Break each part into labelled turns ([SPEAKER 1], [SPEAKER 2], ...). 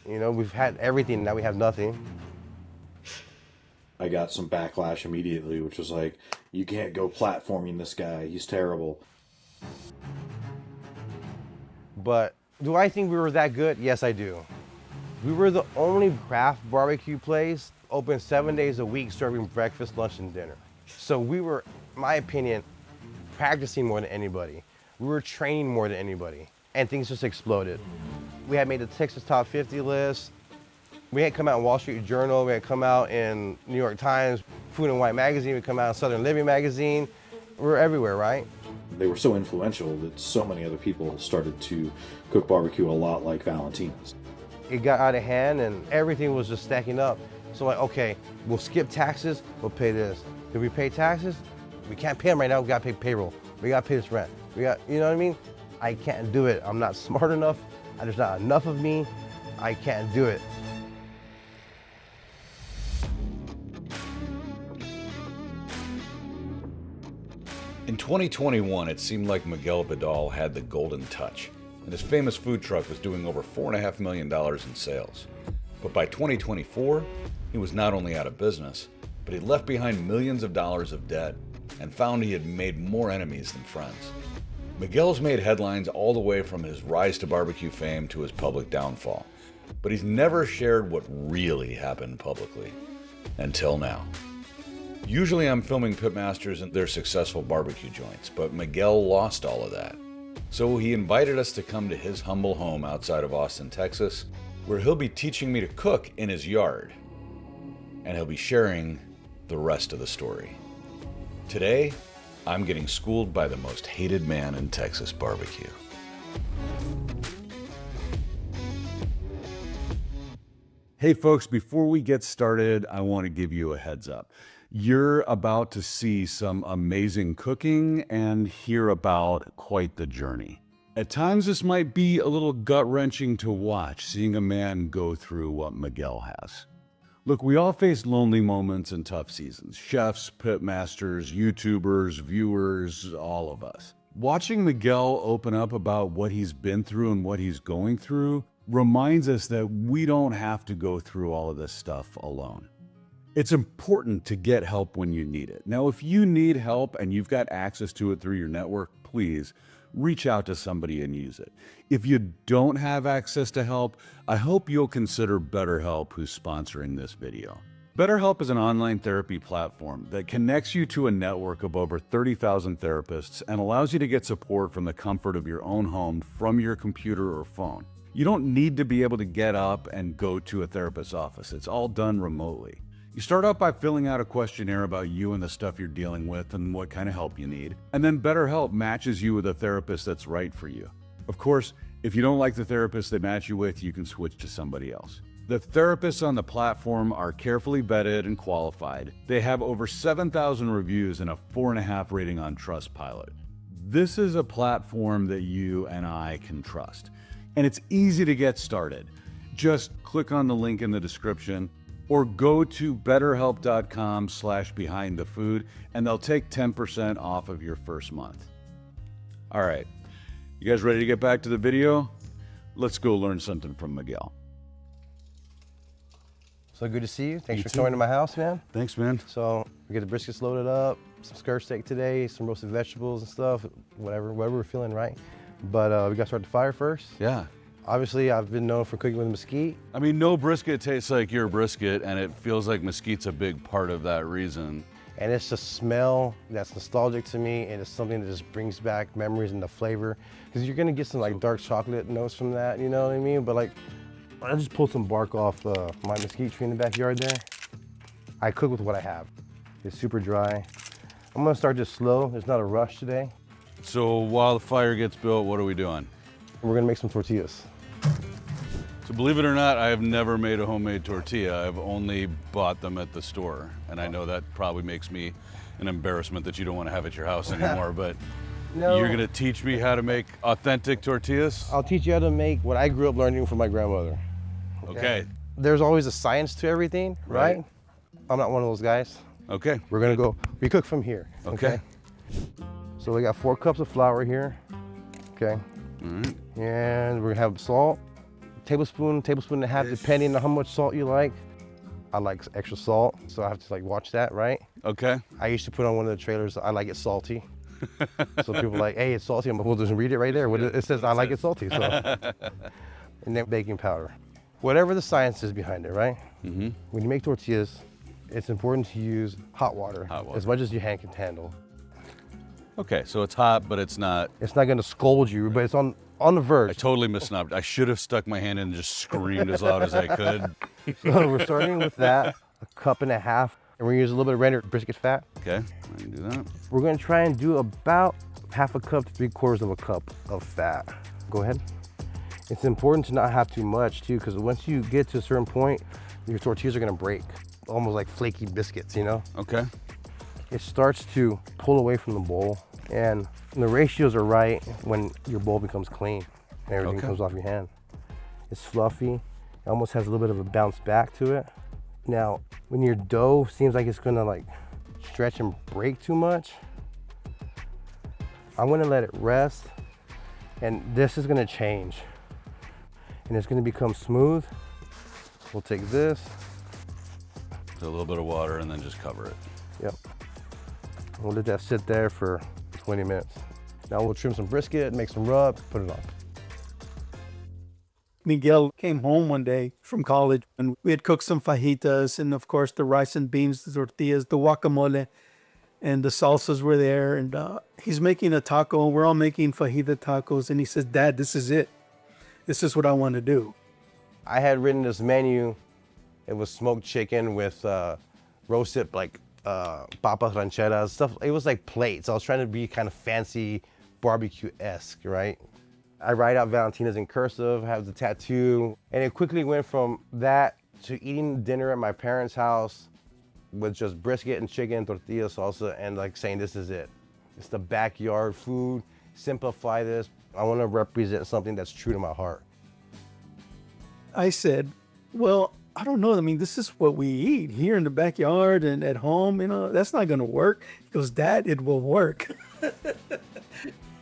[SPEAKER 1] You know, we've had everything, now we have nothing.
[SPEAKER 2] I got some backlash immediately, which was like, you can't go platforming this guy, he's terrible.
[SPEAKER 1] But do I think we were that good? Yes, I do. We were the only craft barbecue place open 7 days a week serving breakfast, lunch, and dinner. So we were, in my opinion, practicing more than anybody. We were training more than anybody, and things just exploded. We had made the Texas Top 50 list. We had come out in Wall Street Journal. We had come out in New York Times, Food and Wine magazine. We come out in Southern Living magazine. We were everywhere, right?
[SPEAKER 2] They were so influential that so many other people started to cook barbecue a lot like Valentina's.
[SPEAKER 1] It got out of hand and everything was just stacking up. So like, okay, we'll skip taxes, we'll pay this. If we pay taxes, we can't pay them right now, we gotta pay payroll. We gotta pay this rent. You know what I mean? I can't do it. I'm not smart enough. There's not enough of me. I can't do it.
[SPEAKER 3] In 2021, it seemed like Miguel Vidal had the golden touch, and his famous food truck was doing over $4.5 million in sales. But by 2024, he was not only out of business, but he left behind millions of dollars of debt and found he had made more enemies than friends. Miguel's made headlines all the way from his rise to barbecue fame to his public downfall, but he's never shared what really happened publicly. Until now. Usually I'm filming pitmasters and their successful barbecue joints, but Miguel lost all of that. So he invited us to come to his humble home outside of Austin, Texas, where he'll be teaching me to cook in his yard. And he'll be sharing the rest of the story. Today, I'm getting schooled by the most hated man in Texas barbecue.
[SPEAKER 4] Hey folks, before we get started, I want to give you a heads up. You're about to see some amazing cooking and hear about quite the journey. At times this might be a little gut-wrenching to watch, seeing a man go through what Miguel has. Look, we all face lonely moments and tough seasons. Chefs, pitmasters, YouTubers, viewers, all of us. Watching Miguel open up about what he's been through and what he's going through reminds us that we don't have to go through all of this stuff alone. It's important to get help when you need it. Now, if you need help and you've got access to it through your network, please reach out to somebody and use it. If you don't have access to help, I hope you'll consider BetterHelp, who's sponsoring this video. BetterHelp is an online therapy platform that connects you to a network of over 30,000 therapists and allows you to get support from the comfort of your own home from your computer or phone. You don't need to be able to get up and go to a therapist's office. It's all done remotely. You start out by filling out a questionnaire about you and the stuff you're dealing with and what kind of help you need. And then BetterHelp matches you with a therapist that's right for you. Of course, if you don't like the therapist they match you with, you can switch to somebody else. The therapists on the platform are carefully vetted and qualified. They have over 7,000 reviews and a 4.5 rating on Trustpilot. This is a platform that you and I can trust. And it's easy to get started. Just click on the link in the description or go to betterhelp.com/behindthefood and they'll take 10% off of your first month. All right, you guys ready to get back to the video? Let's go learn something from Miguel.
[SPEAKER 1] So good to see you. Thanks
[SPEAKER 4] You
[SPEAKER 1] for
[SPEAKER 4] too.
[SPEAKER 1] coming to my house, man.
[SPEAKER 4] Thanks, man.
[SPEAKER 1] So we get the briskets loaded up, some skirt steak today, some roasted vegetables and stuff, whatever we're feeling, right? But we got to start the fire first.
[SPEAKER 4] Yeah.
[SPEAKER 1] Obviously, I've been known for cooking with Mesquite.
[SPEAKER 4] I mean, no brisket tastes like your brisket, and it feels like Mesquite's a big part of that reason.
[SPEAKER 1] And it's a smell that's nostalgic to me, and it's something that just brings back memories and the flavor. Because you're gonna get some like dark chocolate notes from that, you know what I mean? But like, I just pulled some bark off my mesquite tree in the backyard there. I cook with what I have. It's super dry. I'm gonna start just slow. There's not a rush today.
[SPEAKER 4] So while the fire gets built, what are we doing?
[SPEAKER 1] We're gonna make some tortillas.
[SPEAKER 4] So believe it or not, I have never made a homemade tortilla. I've only bought them at the store. And I know that probably makes me an embarrassment that you don't want to have at your house anymore, but
[SPEAKER 1] No.
[SPEAKER 4] you're gonna teach me how to make authentic tortillas?
[SPEAKER 1] I'll teach you how to make what I grew up learning from my grandmother.
[SPEAKER 4] Okay.
[SPEAKER 1] There's always a science to everything, right? I'm not one of those guys.
[SPEAKER 4] Okay.
[SPEAKER 1] We're gonna go, we cook from here.
[SPEAKER 4] Okay.
[SPEAKER 1] So we got 4 cups of flour here, okay?
[SPEAKER 4] All right.
[SPEAKER 1] And we're gonna have salt, tablespoon and a half, depending on how much salt you like. I like extra salt, so I have to like watch that, right?
[SPEAKER 4] Okay.
[SPEAKER 1] I used to put on one of the trailers, I like it salty. So people are like, hey, it's salty. I'm like, well, just read it right there. It says, I like it salty. So. And then baking powder. Whatever the science is behind it, right? Mm-hmm. When you make tortillas, it's important to use hot water. As much as your hand can handle.
[SPEAKER 4] Okay, so it's hot, but it's not.
[SPEAKER 1] It's not gonna scold you, but it's on the verge.
[SPEAKER 4] I totally missnopped. I should have stuck my hand in and just screamed as loud as I could.
[SPEAKER 1] So we're starting with that, 1.5 cups, and we're gonna use a little bit of rendered brisket fat.
[SPEAKER 4] Okay, I can do that.
[SPEAKER 1] We're gonna try and do about 1/2 cup to 3/4 cup of fat. Go ahead. It's important to not have too much too, because once you get to a certain point, your tortillas are gonna break, almost like flaky biscuits, you know?
[SPEAKER 4] Okay.
[SPEAKER 1] It starts to pull away from the bowl, and the ratios are right when your bowl becomes clean and everything comes off your hand. It's fluffy, it almost has a little bit of a bounce back to it. Now, when your dough seems like it's gonna like stretch and break too much, I'm gonna let it rest, and this is gonna change. And it's gonna become smooth. We'll take this.
[SPEAKER 4] So a little bit of water and then just cover it.
[SPEAKER 1] Yep. We'll let that sit there for 20 minutes. Now we'll trim some brisket, make some rub, put it on.
[SPEAKER 5] Miguel came home one day from college and we had cooked some fajitas and of course the rice and beans, the tortillas, the guacamole, and the salsas were there. And he's making a taco and we're all making fajita tacos. And he says, Dad, this is it. This is what I want to do.
[SPEAKER 1] I had written this menu. It was smoked chicken with roasted like papas rancheras, stuff. It was like plates. I was trying to be kind of fancy, barbecue-esque, right? I write out Valentina's in cursive, have the tattoo, and it quickly went from that to eating dinner at my parents' house with just brisket and chicken, tortilla salsa, and like saying this is it. It's the backyard food. Simplify this. I want to represent something that's true to my heart.
[SPEAKER 5] I said, well, I don't know. I mean, this is what we eat here in the backyard and at home. You know, that's not going to work. He goes, Dad, it will work.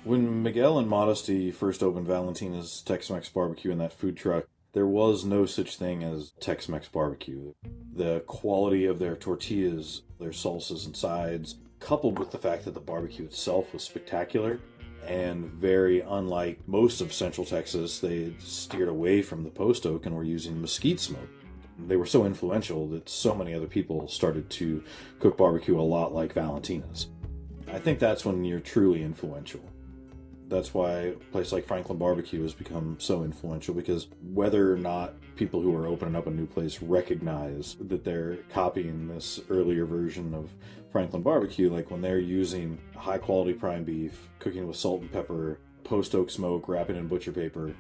[SPEAKER 2] When Miguel and Modesty first opened Valentina's Tex-Mex barbecue in that food truck, there was no such thing as Tex-Mex barbecue. The quality of their tortillas, their salsas and sides, coupled with the fact that the barbecue itself was spectacular and very unlike most of Central Texas, they steered away from the post oak and were using mesquite smoke. They were so influential that so many other people started to cook barbecue a lot like Valentina's. I think that's when you're truly influential. That's why a place like Franklin Barbecue has become so influential, because whether or not people who are opening up a new place recognize that they're copying this earlier version of Franklin Barbecue, like when they're using high quality prime beef, cooking with salt and pepper, post oak smoke, wrapping in butcher paper,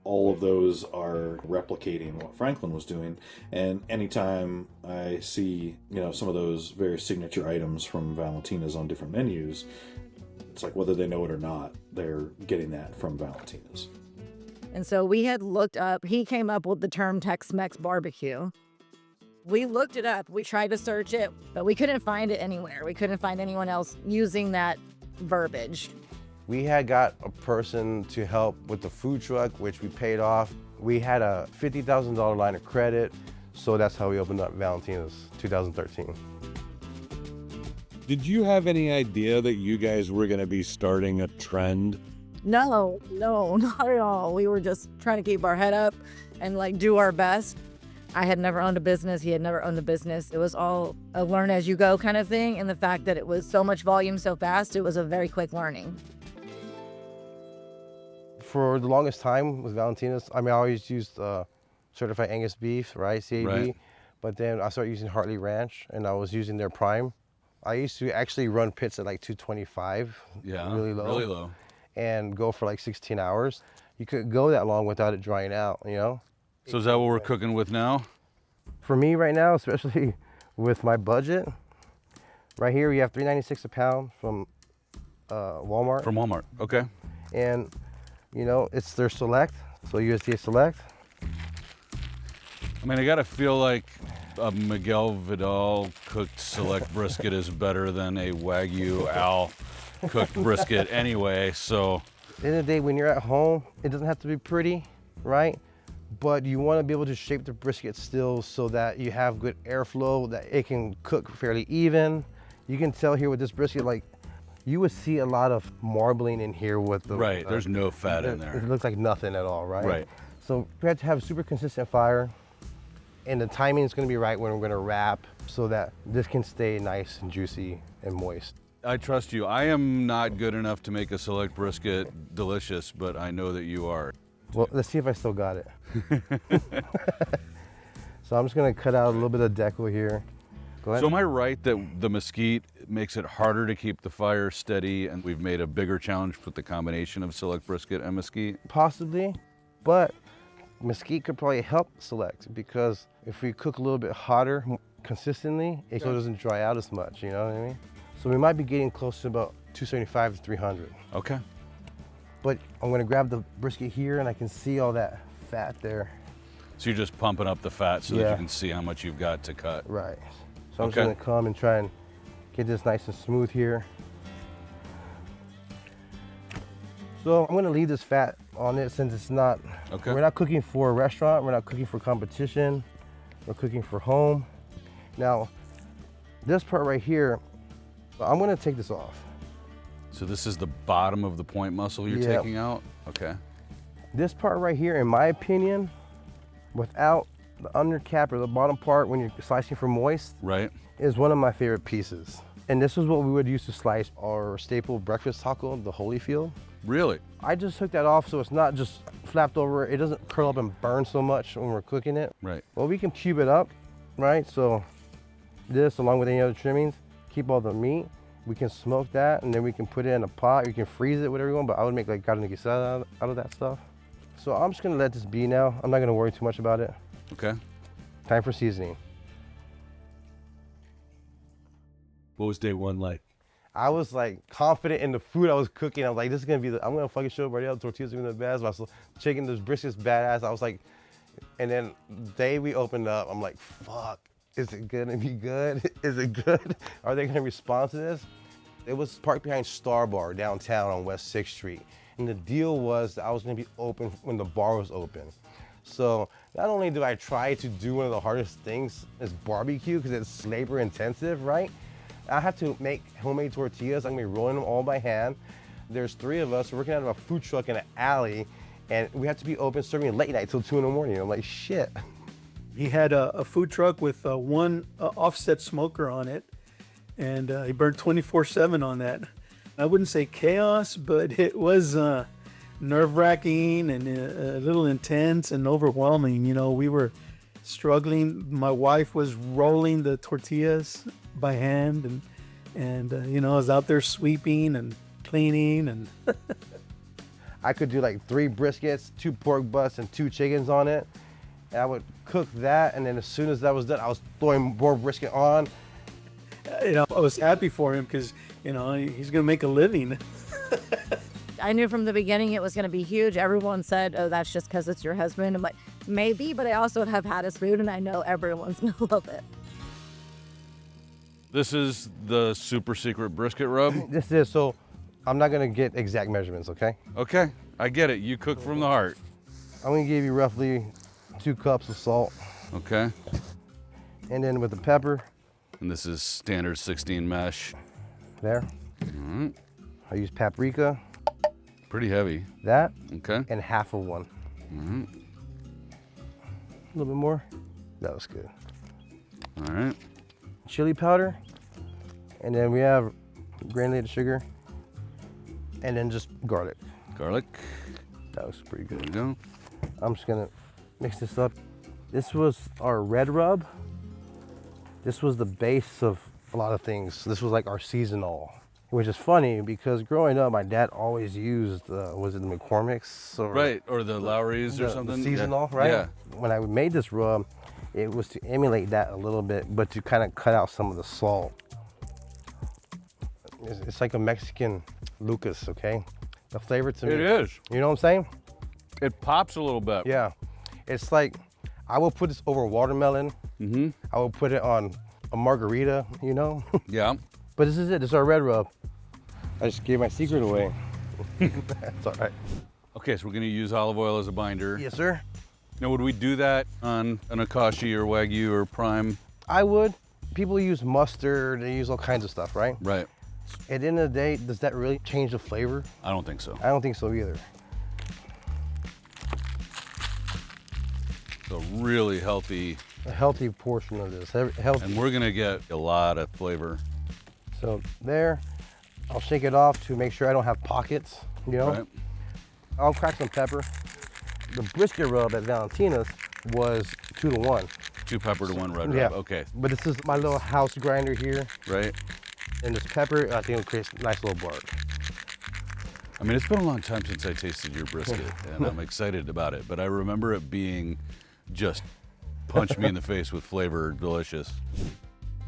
[SPEAKER 2] all of those are replicating what Franklin was doing. And anytime I see, some of those very signature items from Valentina's on different menus, it's like whether they know it or not, they're getting that from Valentina's.
[SPEAKER 6] And so we had looked up, he came up with the term Tex-Mex barbecue. We looked it up, we tried to search it, but we couldn't find it anywhere. We couldn't find anyone else using that verbiage.
[SPEAKER 1] We had got a person to help with the food truck, which we paid off. We had a $50,000 line of credit, so that's how we opened up Valentina's 2013.
[SPEAKER 4] Did you have any idea that you guys were going to be starting a trend?
[SPEAKER 6] No, not at all. We were just trying to keep our head up and do our best. I had never owned a business. He had never owned a business. It was all a learn as you go kind of thing. And the fact that it was so much volume so fast, it was a very quick learning.
[SPEAKER 1] For the longest time with Valentina's, I always used certified Angus beef, right, CAB.
[SPEAKER 4] Right.
[SPEAKER 1] But then I started using Hartley Ranch, and I was using their prime. I used to actually run pits at 225, really low, and go for 16 hours. You couldn't go that long without it drying out,
[SPEAKER 4] So is that what we're cooking with now?
[SPEAKER 1] For me right now, especially with my budget, right here we have $3.96 a pound from Walmart.
[SPEAKER 4] From Walmart, okay.
[SPEAKER 1] And it's their select, so USDA select.
[SPEAKER 4] I gotta feel like a Miguel Vidal cooked select brisket is better than a Wagyu Al cooked brisket anyway, so.
[SPEAKER 1] At the end of the day, when you're at home, it doesn't have to be pretty, right? but you want to be able to shape the brisket still so that you have good airflow, that it can cook fairly even. You can tell here with this brisket, like, you would see a lot of marbling in here with the...
[SPEAKER 3] Right, there's no fat in there.
[SPEAKER 1] It looks like nothing at all, right?
[SPEAKER 3] Right.
[SPEAKER 1] So we have to have super consistent fire, and the timing is going to be right when we're going to wrap so that this can stay nice and juicy and moist.
[SPEAKER 3] I trust you. I am not good enough to make a select brisket delicious, but I know that you are.
[SPEAKER 1] Well, let's see if I still got it. So I'm just going to cut out a little bit of deco here. Go ahead.
[SPEAKER 3] So am I right that the Mesquite makes it harder to keep the fire steady, and we've made a bigger challenge with the combination of select brisket and Mesquite?
[SPEAKER 1] Possibly, but Mesquite could probably help select, because if we cook a little bit hotter consistently, it doesn't dry out as much, you know what I mean? So we might be getting close to about 275 to 300.
[SPEAKER 3] Okay.
[SPEAKER 1] But I'm gonna grab the brisket here and I can see all that fat there.
[SPEAKER 3] So you're just pumping up the fat so that
[SPEAKER 1] Yeah.
[SPEAKER 3] you can see how much you've got to cut.
[SPEAKER 1] Right. So I'm
[SPEAKER 3] Okay.
[SPEAKER 1] just gonna come and try and get this nice and smooth here. So I'm gonna leave this fat on it since it's not,
[SPEAKER 3] Okay.
[SPEAKER 1] we're not cooking for a restaurant, we're not cooking for competition, we're cooking for home. Now, this part right here, I'm gonna take this off.
[SPEAKER 3] So this is the bottom of the point muscle you're
[SPEAKER 1] Yep.
[SPEAKER 3] taking out? Okay.
[SPEAKER 1] This part right here, in my opinion, without the under cap or the bottom part when you're slicing for moist,
[SPEAKER 3] Right.
[SPEAKER 1] is one of my favorite pieces. And this is what we would use to slice our staple breakfast taco, the Holyfield.
[SPEAKER 3] Really?
[SPEAKER 1] I just took that off so it's not just flapped over. It doesn't curl up and burn so much when we're cooking it.
[SPEAKER 3] Right.
[SPEAKER 1] Well, we can cube it up, right? So this, along with any other trimmings, keep all the meat. We can smoke that, and then we can put it in a pot. You can freeze it, whatever you want, but I would make like carne guisada out of that stuff. So I'm just gonna let this be now. I'm not gonna worry too much about it.
[SPEAKER 3] Okay.
[SPEAKER 1] Time for seasoning.
[SPEAKER 7] What was day one like?
[SPEAKER 1] I was like confident in the food I was cooking. I was like, this is gonna be I'm gonna fucking show everybody else. Tortillas are gonna be the best. My chicken, this brisket's badass. I was like, and then the day we opened up, I'm like, fuck, is it gonna be good? Is it good? Are they gonna respond to this? It was parked behind Star Bar downtown on West 6th Street. And the deal was that I was gonna be open when the bar was open. So not only do I try to do one of the hardest things is barbecue, because it's labor intensive, right? I have to make homemade tortillas. I'm gonna be rolling them all by hand. There's 3 of us working out of a food truck in an alley, and we have to be open serving late night till 2 in the morning. I'm like, shit.
[SPEAKER 5] He had a food truck with one offset smoker on it, and he burned 24/7 on that. I wouldn't say chaos, but it was nerve-wracking and a little intense and overwhelming. You know, we were struggling. My wife was rolling the tortillas by hand, and you know, I was out there sweeping and cleaning, and
[SPEAKER 1] I could do like 3 briskets, 2 pork butts, and 2 chickens on it. And I would cook that, and then as soon as that was done, I was throwing more brisket on.
[SPEAKER 5] you know, I was happy for him because, you know, he's gonna make a living.
[SPEAKER 6] I knew from the beginning it was going to be huge. Everyone said, oh, that's just because it's your husband. I'm like, maybe, but I also have had his food, and I know everyone's going to love it.
[SPEAKER 3] This is the super secret brisket rub?
[SPEAKER 1] This is, so I'm not gonna get exact measurements, okay?
[SPEAKER 3] Okay, I get it. You cook from the heart.
[SPEAKER 1] I'm gonna give you roughly 2 cups of salt.
[SPEAKER 3] Okay.
[SPEAKER 1] And then with the pepper,
[SPEAKER 3] And this is standard 16 mesh.
[SPEAKER 1] there. I use paprika,
[SPEAKER 3] Pretty heavy.
[SPEAKER 1] that,
[SPEAKER 3] Okay.
[SPEAKER 1] and half of one. A little bit more. That was good.
[SPEAKER 3] All right.
[SPEAKER 1] Chili powder, and then we have granulated sugar, and then just garlic.
[SPEAKER 3] Garlic.
[SPEAKER 1] That was pretty
[SPEAKER 3] There we
[SPEAKER 1] good.
[SPEAKER 3] go.
[SPEAKER 1] I'm just gonna mix this up. This was our red rub. This was the base of a lot of things. This was like our seasonal, which is funny because growing up, my dad always used, was it the McCormick's? Or
[SPEAKER 3] Right, or the Lowry's or
[SPEAKER 1] the
[SPEAKER 3] something.
[SPEAKER 1] seasonal,
[SPEAKER 3] Yeah.
[SPEAKER 1] right?
[SPEAKER 3] Yeah.
[SPEAKER 1] When I made this rub, it was to emulate that a little bit, but to kind of cut out some of the salt. It's like a Mexican Lucas, okay? The flavor to me.
[SPEAKER 3] It is.
[SPEAKER 1] You know what I'm saying?
[SPEAKER 3] It pops a little bit.
[SPEAKER 1] Yeah. It's like, I will put this over watermelon.
[SPEAKER 3] Mm-hmm.
[SPEAKER 1] I will put it on a margarita, you know?
[SPEAKER 3] Yeah.
[SPEAKER 1] But this is it, this is our red rub. I just gave my secret away. That's all right.
[SPEAKER 3] Okay, so we're gonna use olive oil as a binder.
[SPEAKER 1] Yes, sir.
[SPEAKER 4] Now, would we do that on an Akashi or Wagyu or Prime?
[SPEAKER 1] I would. People use mustard, they use all kinds of stuff, right?
[SPEAKER 4] Right.
[SPEAKER 1] At the end of the day, does that really change the flavor?
[SPEAKER 4] I don't think so.
[SPEAKER 1] I don't think so either.
[SPEAKER 4] So really healthy,
[SPEAKER 1] A healthy portion of this, healthy.
[SPEAKER 4] and we're gonna get a lot of flavor.
[SPEAKER 1] So there, I'll shake it off to make sure I don't have pockets, you know?
[SPEAKER 4] Right.
[SPEAKER 1] I'll crack some pepper. The brisket rub at Valentina's was 2 to 1.
[SPEAKER 4] 2 pepper to 1 red
[SPEAKER 1] Yeah.
[SPEAKER 4] rub. Okay.
[SPEAKER 1] But this is my little house grinder here.
[SPEAKER 4] Right.
[SPEAKER 1] And this pepper, I think it creates a nice little bark.
[SPEAKER 4] I mean, it's been a long time since I tasted your brisket, and I'm excited about it. But I remember it being just punch me in the face with flavor, delicious.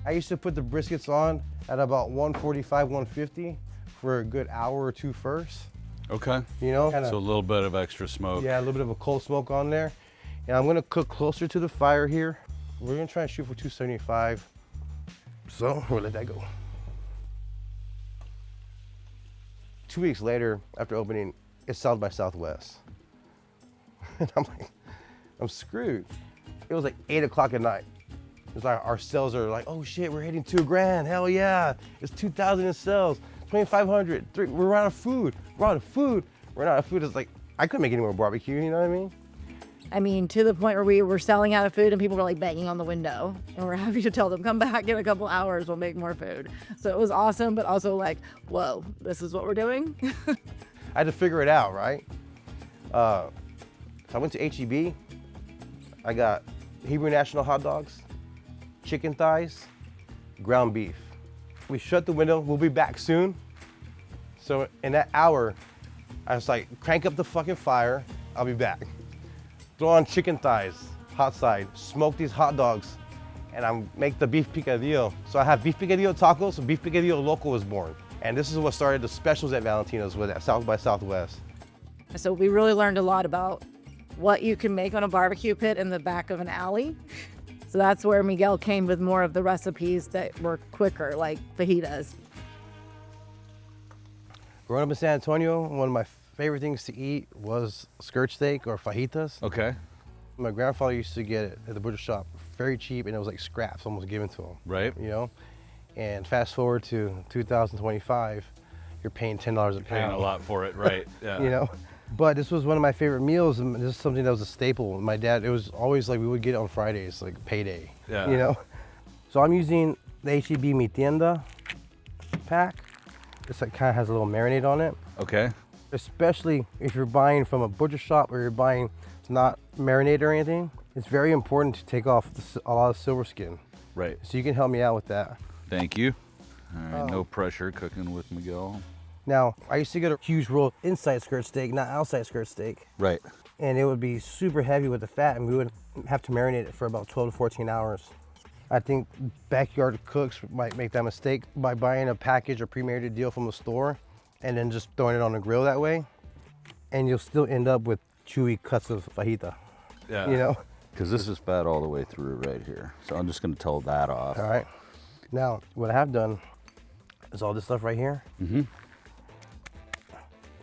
[SPEAKER 1] I used to put the briskets on at about 145, 150 for a good hour or two first.
[SPEAKER 4] Okay.
[SPEAKER 1] You know,
[SPEAKER 4] So a little bit of extra smoke.
[SPEAKER 1] yeah, a little bit of a cold smoke on there. And I'm gonna cook closer to the fire here. We're gonna try and shoot for 275. So we'll let that go. 2 weeks later, after opening, it's South by Southwest. And I'm like, I'm screwed. It was like 8 o'clock at night. It's like our sales are like, oh shit, we're hitting $2,000. Hell yeah, it's 2,000 in sales, 2,500. We're out of food. We're out of food. We're out of food. It's like I couldn't make any more barbecue. You know what I mean?
[SPEAKER 6] I mean, to the point where we were selling out of food and people were like banging on the window, and we're happy to tell them, come back in a couple hours, we'll make more food. So it was awesome, but also like, whoa, this is what we're doing.
[SPEAKER 1] I had to figure it out, right? So I went to HEB. I got Hebrew National hot dogs, chicken thighs, ground beef. We shut the window. We'll be back soon. So in that hour, I was like, crank up the fucking fire. I'll be back. Throw on chicken thighs, hot side, smoke these hot dogs, and I make the beef picadillo. So I have beef picadillo tacos, so beef picadillo local was born. And this is what started the specials at Valentina's with at South by Southwest.
[SPEAKER 6] So we really learned a lot about what you can make on a barbecue pit in the back of an alley. So that's where Miguel came with more of the recipes that were quicker, like fajitas.
[SPEAKER 1] Growing up in San Antonio, one of my favorite things to eat was skirt steak or fajitas.
[SPEAKER 4] Okay.
[SPEAKER 1] My grandfather used to get it at the butcher shop very cheap, and it was like scraps almost given to him.
[SPEAKER 4] Right.
[SPEAKER 1] You know? And fast forward to 2025, you're paying $10 a pound.
[SPEAKER 4] Paying a lot for it, right? Yeah.
[SPEAKER 1] You know? But this was one of my favorite meals, and this is something that was a staple. My dad, it was always like we would get it on Fridays, like payday.
[SPEAKER 4] Yeah.
[SPEAKER 1] You know? So I'm using the HEB Mi Tienda pack. This like, kind of has a little marinade on it.
[SPEAKER 4] Okay.
[SPEAKER 1] Especially if you're buying from a butcher shop or you're buying not marinated or anything, it's very important to take off a lot of silver skin.
[SPEAKER 4] Right.
[SPEAKER 1] So you can help me out with that.
[SPEAKER 4] Thank you. All right, no pressure cooking with Miguel.
[SPEAKER 1] Now, I used to get a huge roll of inside skirt steak, not outside skirt steak.
[SPEAKER 4] Right.
[SPEAKER 1] And it would be super heavy with the fat, and we would have to marinate it for about 12 to 14 hours. I think backyard cooks might make that mistake by buying a package or pre-marinated deal from the store and then just throwing it on the grill that way. And you'll still end up with chewy cuts of fajita.
[SPEAKER 4] Yeah.
[SPEAKER 1] You know?
[SPEAKER 3] Because this is fat all the way through right here. So I'm just going to tell that off.
[SPEAKER 1] All right. Now, what I have done is all this stuff right here.
[SPEAKER 4] Mm-hmm.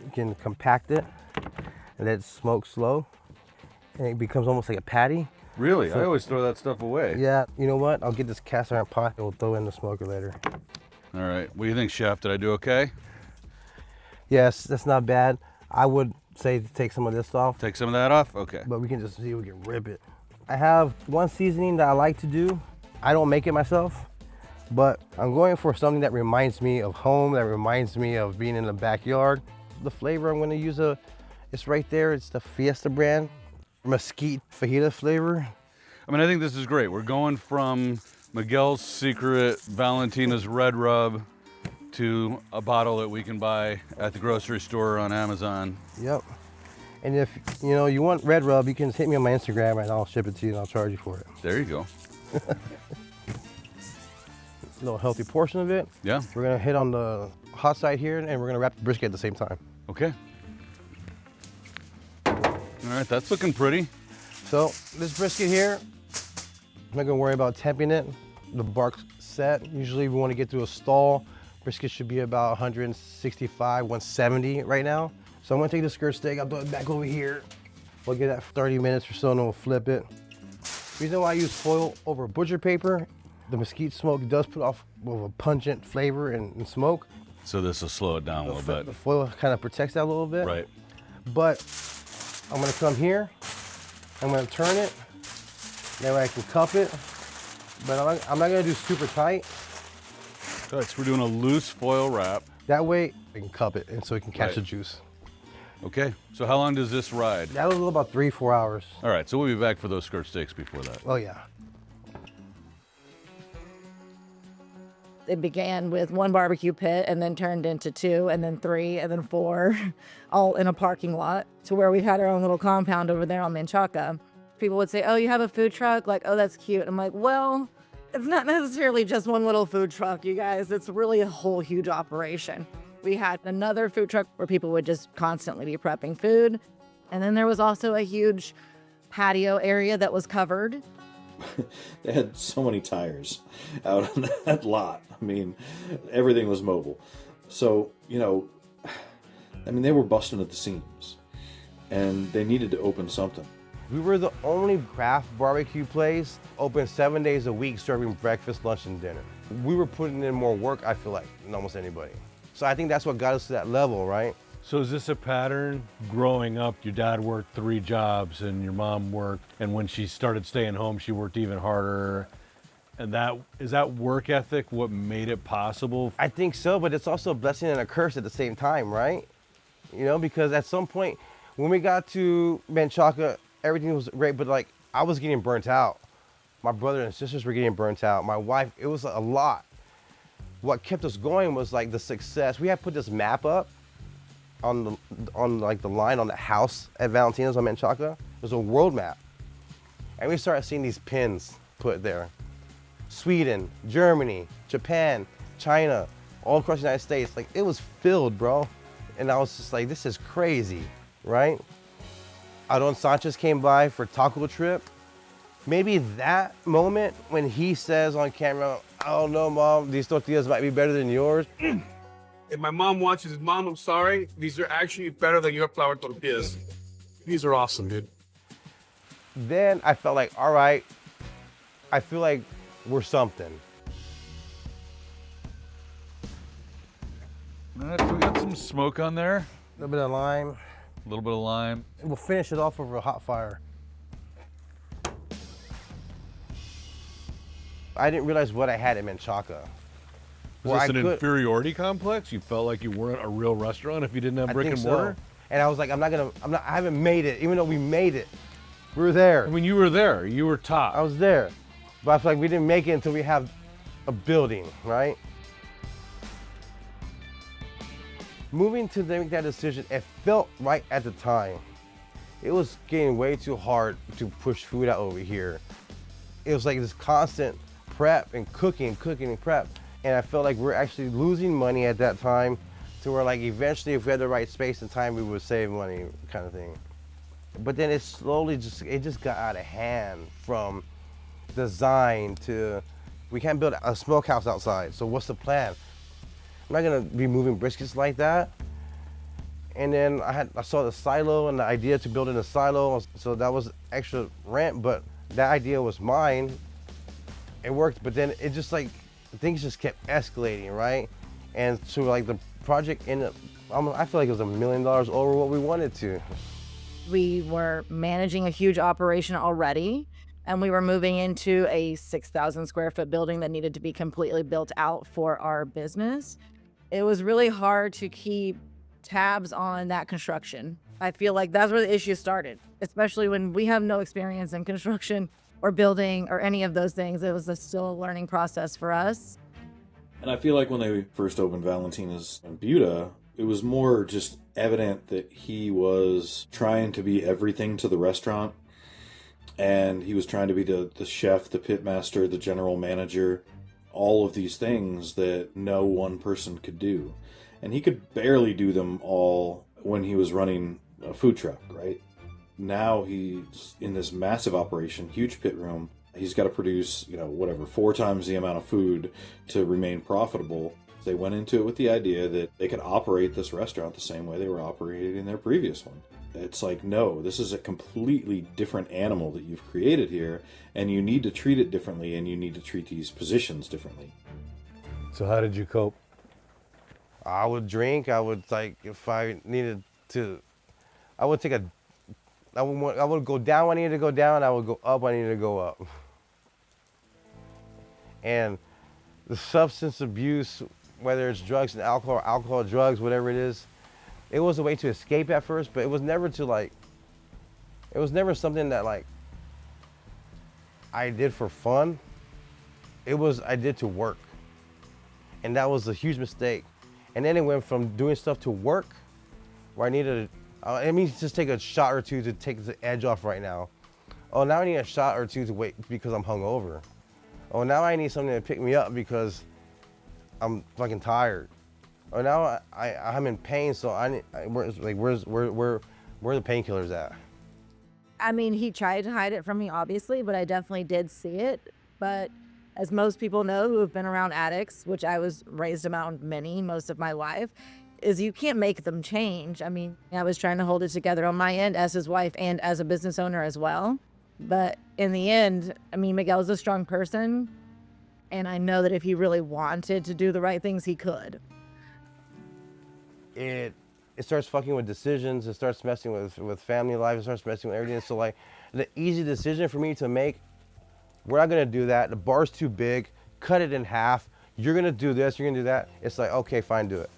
[SPEAKER 1] You can compact it and let it smoke slow, and it becomes almost like a patty.
[SPEAKER 4] Really? I always throw that stuff away.
[SPEAKER 1] Yeah, you know what? I'll get this cast iron pot and we'll throw it in the smoker later.
[SPEAKER 4] All right. What do you think, Chef? Did I do okay?
[SPEAKER 1] Yes, that's not bad. I would say to take some of this off,
[SPEAKER 4] Take some of that off? Okay.
[SPEAKER 1] but we can just see if we can rip it. I have one seasoning that I like to do. I don't make it myself, but I'm going for something that reminds me of home, that reminds me of being in the backyard. The flavor I'm gonna use, it's right there. It's the Fiesta brand, Mesquite fajita flavor.
[SPEAKER 4] I mean, I think this is great. We're going from Miguel's Secret Valentina's Red Rub to a bottle that we can buy at the grocery store on Amazon.
[SPEAKER 1] Yep. And if you want red rub, you can just hit me on my Instagram and I'll ship it to you and I'll charge you for it.
[SPEAKER 4] There you go.
[SPEAKER 1] A little healthy portion of it.
[SPEAKER 4] Yeah.
[SPEAKER 1] We're gonna hit on the hot side here and we're gonna wrap the brisket at the same time.
[SPEAKER 4] Okay. All right, that's looking pretty.
[SPEAKER 1] So this brisket here, I'm not gonna worry about temping it. The bark's set. Usually we wanna get through a stall. Brisket should be about 165, 170 right now. So I'm gonna take the skirt steak, I'll throw it back over here. We'll get that for 30 minutes or so and then we'll flip it. The reason why I use foil over butcher paper, the mesquite smoke does put off with a pungent flavor and smoke.
[SPEAKER 4] So this will slow it down a little
[SPEAKER 1] The
[SPEAKER 4] bit.
[SPEAKER 1] foil kind of protects that a little bit.
[SPEAKER 4] Right.
[SPEAKER 1] But I'm gonna come here, I'm gonna turn it, that way I can cup it, but I'm not gonna do super tight.
[SPEAKER 4] All right, so we're doing a loose foil wrap.
[SPEAKER 1] That way I can cup it and so it can catch
[SPEAKER 4] Right.
[SPEAKER 1] the juice.
[SPEAKER 4] Okay, so how long does this ride?
[SPEAKER 1] That'll go about 3-4 hours.
[SPEAKER 4] All right, so we'll be back for those skirt steaks before that.
[SPEAKER 1] Oh yeah.
[SPEAKER 6] It began with one barbecue pit and then turned into 2 and then 3 and then 4, all in a parking lot to where we had our own little compound over there on Menchaca. People would say, oh, you have a food truck? Like, oh, that's cute. I'm like, well, it's not necessarily just one little food truck, you guys. It's really a whole huge operation. We had another food truck where people would just constantly be prepping food. And then there was also a huge patio area that was covered.
[SPEAKER 2] They had so many tires out on that lot. I mean, everything was mobile. So, you know, I mean, they were busting at the seams and they needed to open something.
[SPEAKER 1] We were the only craft barbecue place open 7 days a week serving breakfast, lunch, and dinner. We were putting in more work, I feel like, than almost anybody. So I think that's what got us to that level, right?
[SPEAKER 7] So is this a pattern? Growing up, your dad worked 3 jobs and your mom worked, and when she started staying home, she worked even harder. And is that work ethic what made it possible?
[SPEAKER 1] I think so, but it's also a blessing and a curse at the same time, right? You know, because at some point, when we got to Menchaca, everything was great, but like, I was getting burnt out. My brother and sisters were getting burnt out. My wife, it was a lot. What kept us going was like the success. We had put this map up on like the line on the house at Valentina's on Menchaca. It was a world map. And we started seeing these pins put there. Sweden, Germany, Japan, China, all across the United States. Like, it was filled, bro. And I was just like, this is crazy, right? Adon Sanchez came by for taco trip. Maybe that moment when he says on camera, I don't know, Mom, these tortillas might be better than yours.
[SPEAKER 8] If my mom watches, Mom, I'm sorry. These are actually better than your flour tortillas. These are awesome, dude.
[SPEAKER 1] Then I felt like, all right, I feel like we're something.
[SPEAKER 4] All right, so we got some smoke on there,
[SPEAKER 1] A little bit of lime.
[SPEAKER 4] a little bit of lime.
[SPEAKER 1] And we'll finish it off over a hot fire. I didn't realize what I had at Menchaca.
[SPEAKER 7] Was this an inferiority complex? You felt like you weren't a real restaurant if you didn't have
[SPEAKER 1] I
[SPEAKER 7] brick
[SPEAKER 1] think
[SPEAKER 7] and
[SPEAKER 1] so.
[SPEAKER 7] mortar?
[SPEAKER 1] And I was like, I haven't made it, even though we made it. We were there.
[SPEAKER 7] I mean, you were there. You were top.
[SPEAKER 1] I was there. But I feel like we didn't make it until we have a building, right? Moving to make that decision, it felt right at the time. It was getting way too hard to push food out over here. It was like this constant prep and cooking and prep. And I felt like we're actually losing money at that time to where like eventually if we had the right space and time, we would save money kind of thing. But then it slowly just got out of hand from design to, we can't build a smokehouse outside. So what's the plan? I'm not gonna be moving briskets like that. And then I saw the silo and the idea to build in a silo. So that was extra rent, but that idea was mine. It worked, but then it just like, things just kept escalating, right? And so like the project ended up, I feel like it was $1 million over what we wanted to.
[SPEAKER 6] We were managing a huge operation already, and we were moving into a 6,000 square foot building that needed to be completely built out for our business. It was really hard to keep tabs on that construction. I feel like that's where the issue started, especially when we have no experience in construction or building or any of those things. It was still a learning process for us.
[SPEAKER 2] And I feel like when they first opened Valentina's in Buda, it was more just evident that he was trying to be everything to the restaurant. And he was trying to be the chef, the pit master, the general manager, all of these things that no one person could do. And he could barely do them all when he was running a food truck, right? Now he's in this massive operation, huge pit room. He's got to produce, 4 times the amount of food to remain profitable. They went into it with the idea that they could operate this restaurant the same way they were operating their previous one. It's like, no, this is a completely different animal that you've created here, and you need to treat it differently, and you need to treat these positions differently.
[SPEAKER 7] So how did you cope?
[SPEAKER 1] I would drink. I would, like, if I needed to, I would take a, I would go down when I needed to go down. I would go up when I needed to go up. And the substance abuse, whether it's drugs and alcohol, drugs, whatever it is, it was a way to escape at first, but it was never to, like, it was never something that, like, I did for fun. It was, I did to work. And that was a huge mistake. And then it went from doing stuff to work, where I needed, it means just take a shot or two to take the edge off right now. Oh, now I need a shot or two to wait because I'm hungover. Oh, now I need something to pick me up because I'm fucking tired. Oh, now I'm in pain, so where's the painkillers at?
[SPEAKER 6] I mean, he tried to hide it from me, obviously, but I definitely did see it. But as most people know who have been around addicts, which I was raised around many most of my life, is you can't make them change. I mean, I was trying to hold it together on my end as his wife and as a business owner as well. But in the end, I mean, Miguel's a strong person, and I know that if he really wanted to do the right things, he could.
[SPEAKER 1] It starts fucking with decisions. It starts messing with family life. It starts messing with everything. So, like, the easy decision for me to make, we're not gonna do that. The bar's too big. Cut it in half. You're gonna do this. You're gonna do that. It's like, okay, fine, do it.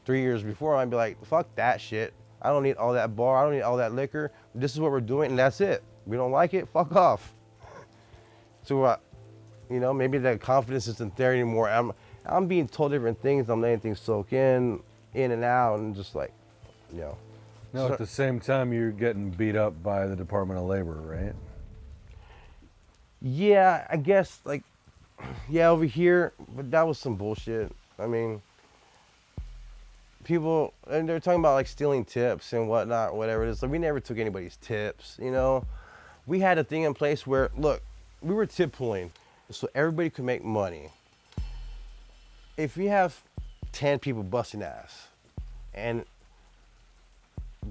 [SPEAKER 1] 3 years before, I'd be like, fuck that shit. I don't need all that bar. I don't need all that liquor. This is what we're doing, and that's it. We don't like it. Fuck off. So, you know, maybe that confidence isn't there anymore. I'm being told different things. I'm letting things soak in and out, and just like, you know.
[SPEAKER 7] No, at the same time, you're getting beat up by the Department of Labor, right?
[SPEAKER 1] Yeah, I guess, like, yeah, over here, but that was some bullshit. I mean, people, and they're talking about, like, stealing tips and whatnot, whatever it is. Like, we never took anybody's tips, you know? We had a thing in place where, look, we were tip pooling, so everybody could make money. If you have 10 people busting ass, and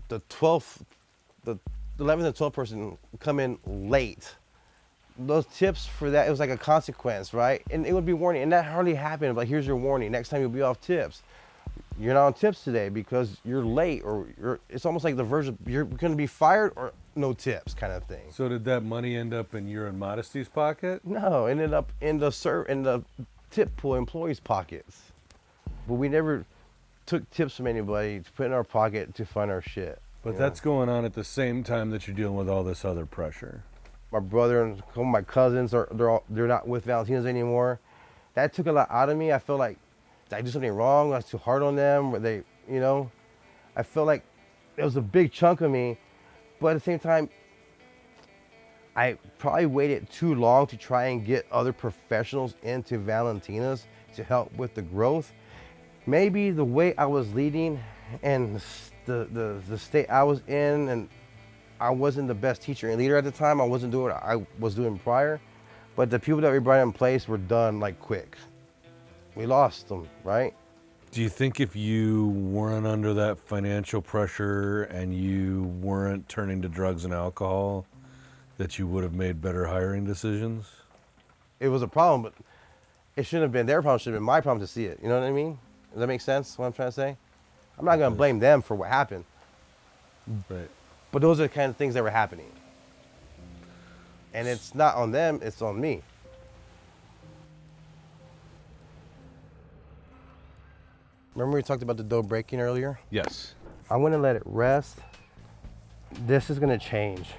[SPEAKER 1] the 11th and 12th person come in late, those tips for that, it was like a consequence, right? And it would be warning, and that hardly happened. Like, here's your warning. Next time you'll be off tips. You're not on tips today because you're late, or it's almost like the version, you're going to be fired or no tips kind of thing.
[SPEAKER 7] So did that money end up in your and Modesty's pocket?
[SPEAKER 1] No, it ended up in the tip pool employees' pockets. But we never took tips from anybody to put in our pocket to fund our shit.
[SPEAKER 7] But that's going on at the same time that you're dealing with all this other pressure.
[SPEAKER 1] My brother and some of my cousins they're not with Valentina's anymore. That took a lot out of me. I feel like, did I do something wrong? Was I too hard on them? Were they, you know? I felt like it was a big chunk of me, but at the same time, I probably waited too long to try and get other professionals into Valentina's to help with the growth. Maybe the way I was leading and the state I was in, and I wasn't the best teacher and leader at the time. I wasn't doing what I was doing prior, but the people that we brought in place were done like quick. We lost them, right?
[SPEAKER 7] Do you think if you weren't under that financial pressure and you weren't turning to drugs and alcohol, that you would have made better hiring decisions?
[SPEAKER 1] It was a problem, but it shouldn't have been their problem. It should have been my problem to see it. You know what I mean? Does that make sense, what I'm trying to say? I'm not going to blame them for what happened.
[SPEAKER 7] Right.
[SPEAKER 1] But those are the kind of things that were happening. And it's not on them, it's on me. Remember we talked about the dough breaking earlier?
[SPEAKER 7] Yes.
[SPEAKER 1] I'm gonna let it rest. This is gonna change.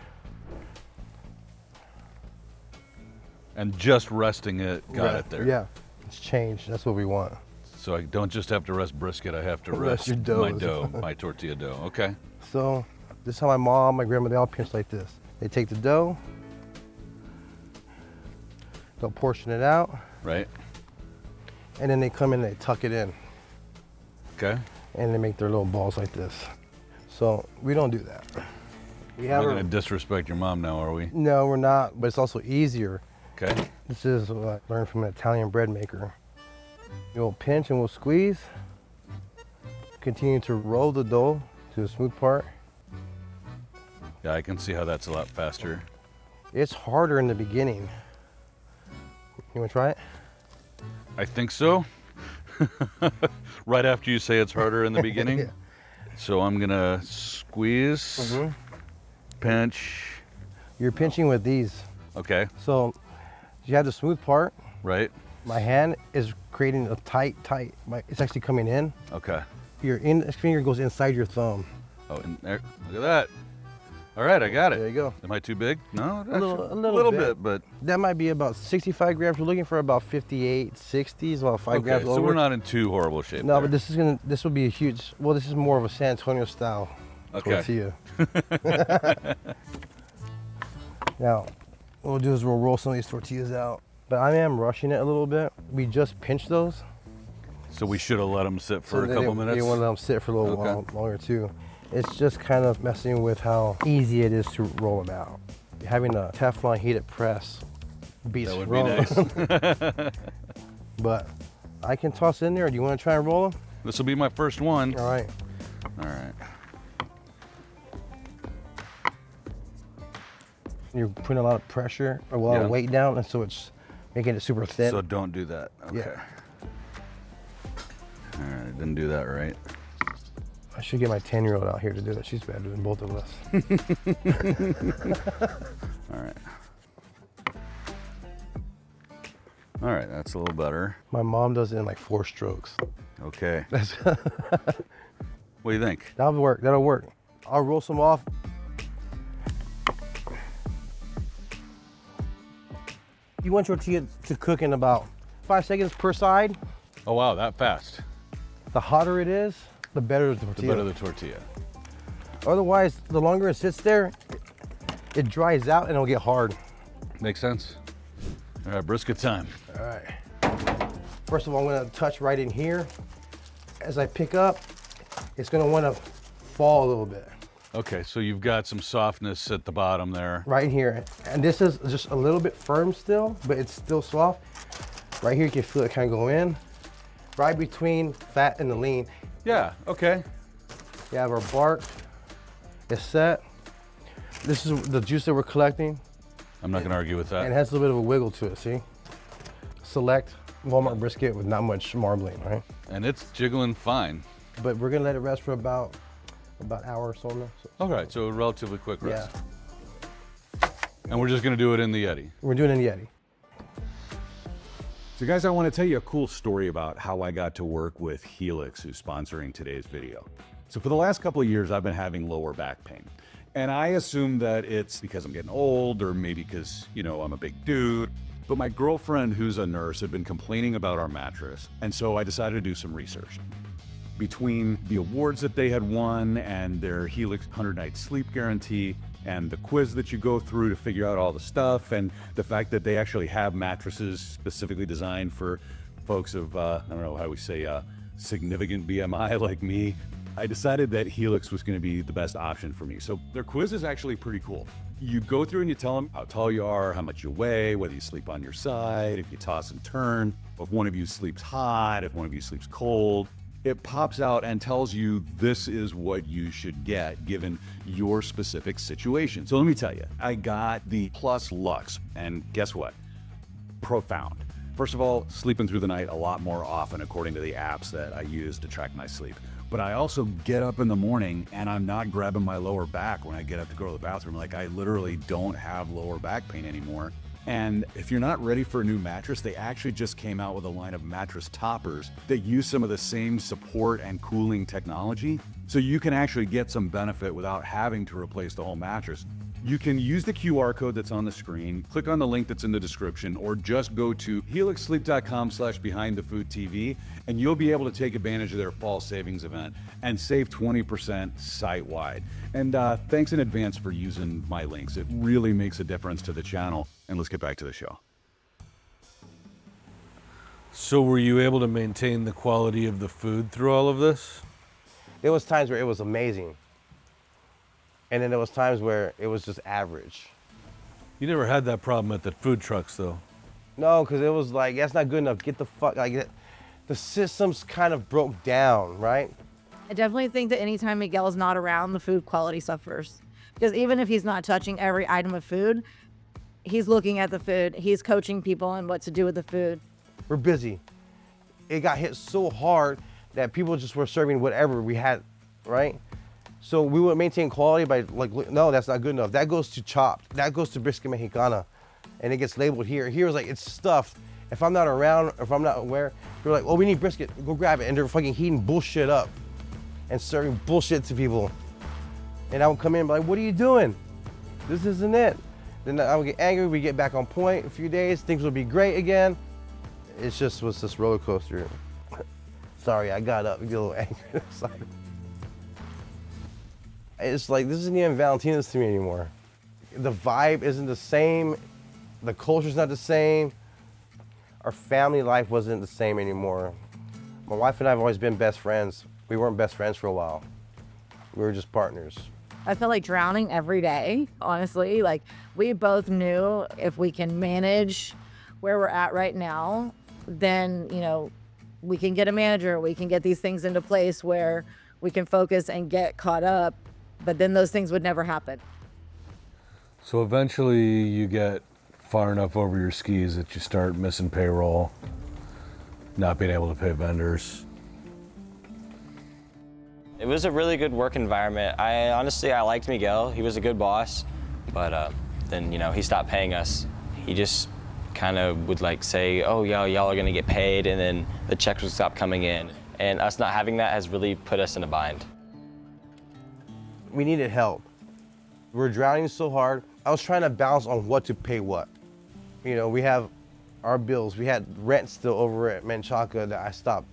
[SPEAKER 3] And just resting it got it there.
[SPEAKER 1] Yeah, it's changed. That's what we want.
[SPEAKER 3] So I don't just have to rest brisket, I have to rest
[SPEAKER 1] your
[SPEAKER 3] my
[SPEAKER 1] doughs.
[SPEAKER 3] dough, my tortilla dough. Okay.
[SPEAKER 1] So this is how my mom, my grandma, they all pinch like this. They take the dough, they'll portion it out,
[SPEAKER 3] Right.
[SPEAKER 1] and then they come in and they tuck it in.
[SPEAKER 3] Okay.
[SPEAKER 1] And they make their little balls like this. So we don't do that. We
[SPEAKER 3] We're
[SPEAKER 1] have
[SPEAKER 3] not going to disrespect your mom now, are we?
[SPEAKER 1] No, we're not, but it's also easier.
[SPEAKER 3] Okay.
[SPEAKER 1] This is what I learned from an Italian bread maker. You'll pinch and we'll squeeze. Continue to roll the dough do the smooth part.
[SPEAKER 3] Yeah, I can see how that's a lot faster.
[SPEAKER 1] It's harder in the beginning. You wanna try it?
[SPEAKER 3] I think so. Right after you say it's harder in the beginning.
[SPEAKER 1] Yeah.
[SPEAKER 3] So I'm gonna squeeze,
[SPEAKER 1] Mm-hmm.
[SPEAKER 3] pinch.
[SPEAKER 1] You're pinching with these.
[SPEAKER 3] Okay,
[SPEAKER 1] So you have the smooth part.
[SPEAKER 3] right?
[SPEAKER 1] My hand is creating a tight. It's actually coming in.
[SPEAKER 3] Okay.
[SPEAKER 1] Your index finger goes inside your thumb.
[SPEAKER 3] Oh, and there, look at that. All right, I got it.
[SPEAKER 1] There you go.
[SPEAKER 3] Am I too big? No,
[SPEAKER 1] A little
[SPEAKER 3] bit,
[SPEAKER 1] bit.
[SPEAKER 3] but
[SPEAKER 1] That might be about 65 grams. We're looking for about 58, 60, is about 5
[SPEAKER 3] okay.
[SPEAKER 1] grams
[SPEAKER 3] So
[SPEAKER 1] over.
[SPEAKER 3] we're not in too horrible shape.
[SPEAKER 1] No,
[SPEAKER 3] there.
[SPEAKER 1] but this will be a huge. Well, this is more of a San Antonio style
[SPEAKER 3] Okay.
[SPEAKER 1] tortilla. Now, what we'll do is we'll roll some of these tortillas out. But I am rushing it a little bit. We just pinched those.
[SPEAKER 3] So we should have let them sit for a
[SPEAKER 1] then
[SPEAKER 3] couple minutes.
[SPEAKER 1] You want to let them sit for a little
[SPEAKER 3] Okay.
[SPEAKER 1] while longer too. It's just kind of messing with how easy it is to roll them out. Having a Teflon heated press beats
[SPEAKER 3] That would be
[SPEAKER 1] rolling.
[SPEAKER 3] nice.
[SPEAKER 1] But I can toss in there. Do you want to try and roll them?
[SPEAKER 3] This will be my first one.
[SPEAKER 1] All right.
[SPEAKER 3] All right.
[SPEAKER 1] You're putting a lot of pressure, a lot
[SPEAKER 3] Yeah.
[SPEAKER 1] of weight down, and so it's making it super thin.
[SPEAKER 3] So don't do that. Okay.
[SPEAKER 1] Yeah.
[SPEAKER 3] All right, didn't do that right.
[SPEAKER 1] I should get my 10-year-old out here to do it. She's better than both of us.
[SPEAKER 3] All right. All right, that's a little better.
[SPEAKER 1] My mom does it in like 4 strokes.
[SPEAKER 3] Okay. What do you think?
[SPEAKER 1] That'll work. That'll work. I'll roll some off. You want your tortilla to cook in about 5 seconds per side.
[SPEAKER 3] Oh wow, that fast.
[SPEAKER 1] The hotter it is, the better the
[SPEAKER 3] The
[SPEAKER 1] tortilla.
[SPEAKER 3] better the tortilla.
[SPEAKER 1] Otherwise, the longer it sits there, it dries out and it'll get hard.
[SPEAKER 3] Makes sense. All right, brisket time.
[SPEAKER 1] All right. First of all, I'm gonna touch right in here. As I pick up, it's gonna wanna fall a little bit.
[SPEAKER 3] Okay, so you've got some softness at the bottom there.
[SPEAKER 1] Right here. And this is just a little bit firm still, but it's still soft. Right here, you can feel it kind of go in. Right between fat and the lean.
[SPEAKER 3] Yeah, okay.
[SPEAKER 1] You have our bark. It's set. This is the juice that we're collecting,
[SPEAKER 3] I'm not gonna argue with
[SPEAKER 1] and it
[SPEAKER 3] that.
[SPEAKER 1] has a little bit of a wiggle to it, see? Select Walmart brisket with not much marbling, right?
[SPEAKER 3] And it's jiggling fine.
[SPEAKER 1] But we're gonna let it rest for about an hour or so now. So,
[SPEAKER 3] Okay, so a relatively quick
[SPEAKER 1] yeah,
[SPEAKER 3] rest. And we're just gonna do it in the Yeti.
[SPEAKER 1] we're doing it in Yeti.
[SPEAKER 4] So guys, I want to tell you a cool story about how I got to work with Helix, who's sponsoring today's video. So for the last couple of years, I've been having lower back pain. And I assume that it's because I'm getting old or maybe because, you know, I'm a big dude. But my girlfriend, who's a nurse, had been complaining about our mattress. And so I decided to do some research. Between the awards that they had won and their Helix 100-night sleep guarantee and the quiz that you go through to figure out all the stuff and the fact that they actually have mattresses specifically designed for folks of, I don't know how we say, significant BMI like me, I decided that Helix was going to be the best option for me. So their quiz is actually pretty cool. You go through and you tell them how tall you are, how much you weigh, whether you sleep on your side, if you toss and turn, if one of you sleeps hot, if one of you sleeps cold. It pops out and tells you this is what you should get given your specific situation. So let me tell you, I got the Plus Luxe, and guess what? Profound. First of all, sleeping through the night a lot more often according to the apps that I use to track my sleep. But I also get up in the morning and I'm not grabbing my lower back when I get up to go to the bathroom. Like I literally don't have lower back pain anymore. And if you're not ready for a new mattress, they actually just came out with a line of mattress toppers that use some of the same support and cooling technology. So you can actually get some benefit without having to replace the whole mattress. You can use the QR code that's on the screen, click on the link that's in the description, or just go to helixsleep.com/behindthefoodtv, and you'll be able to take advantage of their fall savings event and save 20% site-wide. And thanks in advance for using my links. It really makes a difference to the channel. And let's get back to the show.
[SPEAKER 7] So were you able to maintain the quality of the food through all of this?
[SPEAKER 1] There was times where it was amazing. And then there was times where it was just average.
[SPEAKER 7] You never had that problem at the food trucks though.
[SPEAKER 1] No, because it was like, that's not good enough. Get the fuck, like, the systems kind of broke down, right?
[SPEAKER 6] I definitely think that anytime Miguel's not around, the food quality suffers. Because even if he's not touching every item of food, he's looking at the food, he's coaching people on what to do with the food.
[SPEAKER 1] We're busy. It got hit so hard that people just were serving whatever we had, right? So we would maintain quality by like, no, that's not good enough. That goes to chopped, that goes to brisket mexicana, and it gets labeled here. Here is like, it's stuffed. If I'm not around, if I'm not aware, they're like, oh, we need brisket, go grab it. And they're fucking heating bullshit up and serving bullshit to people. And I would come in and be like, what are you doing? This isn't it. Then I would get angry, we get back on point a few days, things would be great again. It just was this roller coaster. Sorry, I got up, get a little angry. It's like, this isn't even Valentina's to me anymore. The vibe isn't the same, the culture's not the same. Our family life wasn't the same anymore. My wife and I have always been best friends. We weren't best friends for a while. We were just partners.
[SPEAKER 6] I felt like drowning every day, honestly. Like, we both knew if we can manage where we're at right now, then, you know, we can get a manager, we can get these things into place where we can focus and get caught up, but then those things would never happen.
[SPEAKER 7] So eventually you get far enough over your skis that you start missing payroll, not being able to pay vendors.
[SPEAKER 9] It was a really good work environment. I liked Miguel. He was a good boss, but then, you know, he stopped paying us. He just kind of would like say, oh, y'all are gonna get paid, and then the checks would stop coming in. And us not having that has really put us in a bind.
[SPEAKER 1] We needed help. We were drowning so hard. I was trying to balance on what to pay what. You know, we have our bills. We had rent still over at Menchaca that I stopped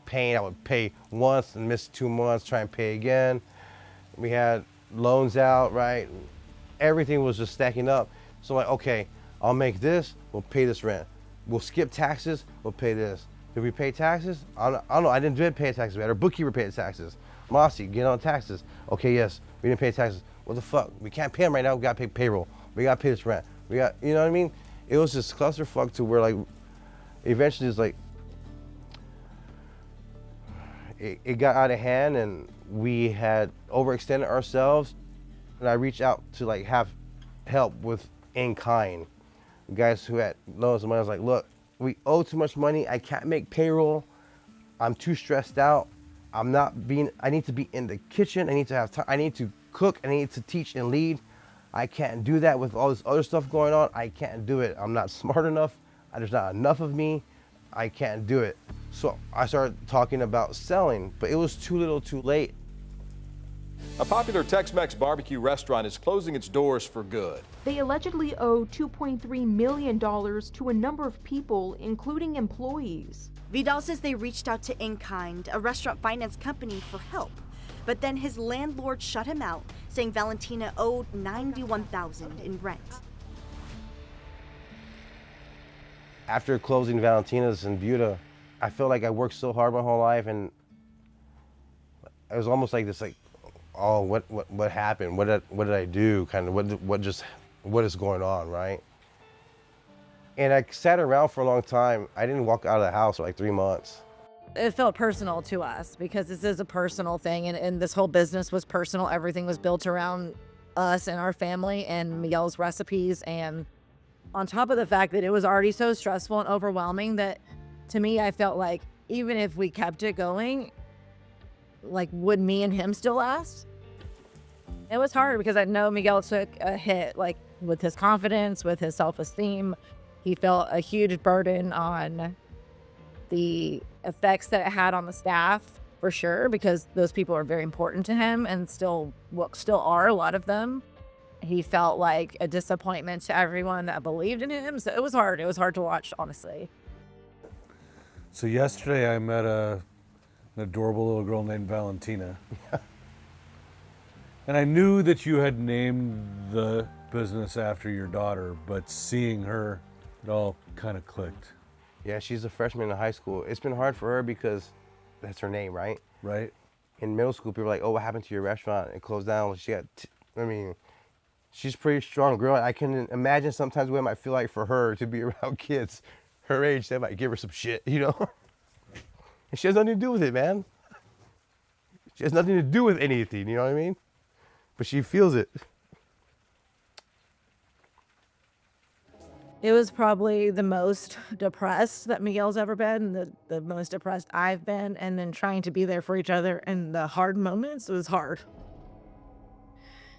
[SPEAKER 1] paying. I would pay once and miss 2 months, try and pay again. We had loans out, right? Everything was just stacking up. So like, okay, I'll make this, we'll pay this rent. We'll skip taxes, we'll pay this. Did we pay taxes? I don't know, I didn't pay taxes. We had our bookkeeper pay the taxes. Mossy, get on taxes. Okay, yes, we didn't pay taxes. What the fuck? We can't pay them right now, we gotta pay payroll. We gotta pay this rent. We got, you know what I mean? It was just clusterfuck to where like, eventually it's like, it got out of hand and we had overextended ourselves. And I reached out to like have help with in kind. Guys who had loans of money, I was like, look, we owe too much money. I can't make payroll. I'm too stressed out. I need to be in the kitchen. I need to have time. I need to cook. I need to teach and lead. I can't do that with all this other stuff going on. I can't do it. I'm not smart enough. There's not enough of me. I can't do it. So I started talking about selling, but it was too little too late.
[SPEAKER 10] A popular Tex-Mex barbecue restaurant is closing its doors for good.
[SPEAKER 11] They allegedly owe $2.3 million to a number of people, including employees.
[SPEAKER 12] Vidal says they reached out to InKind, a restaurant finance company, for help. But then his landlord shut him out, saying Valentina owed $91,000 in rent.
[SPEAKER 1] After closing Valentina's in Buda, I felt like I worked so hard my whole life, and it was almost like this, like, oh, what happened? What did I do? Kind of what is going on, right? And I sat around for a long time. I didn't walk out of the house for like 3 months.
[SPEAKER 6] It felt personal to us because this is a personal thing, and this whole business was personal. Everything was built around us and our family and Miguel's recipes, and on top of the fact that it was already so stressful and overwhelming that, to me, I felt like even if we kept it going, like, would me and him still last? It was hard because I know Miguel took a hit, like, with his confidence, with his self-esteem. He felt a huge burden on the effects that it had on the staff, for sure, because those people are very important to him and still are, a lot of them. He felt like a disappointment to everyone that believed in him. So it was hard. It was hard to watch, honestly.
[SPEAKER 7] So yesterday I met an adorable little girl named Valentina. And I knew that you had named the business after your daughter, but seeing her, it all kind of clicked.
[SPEAKER 1] Yeah, she's a freshman in high school. It's been hard for her because that's her name, right?
[SPEAKER 7] Right.
[SPEAKER 1] In middle school, people were like, oh, what happened to your restaurant? It closed down. She got, she's a pretty strong girl. I can imagine sometimes what it might feel like for her to be around kids her age that might give her some shit, you know? And she has nothing to do with it, man. She has nothing to do with anything, you know what I mean? But she feels it.
[SPEAKER 6] It was probably the most depressed that Miguel's ever been, the most depressed I've been, and then trying to be there for each other in the hard moments was hard.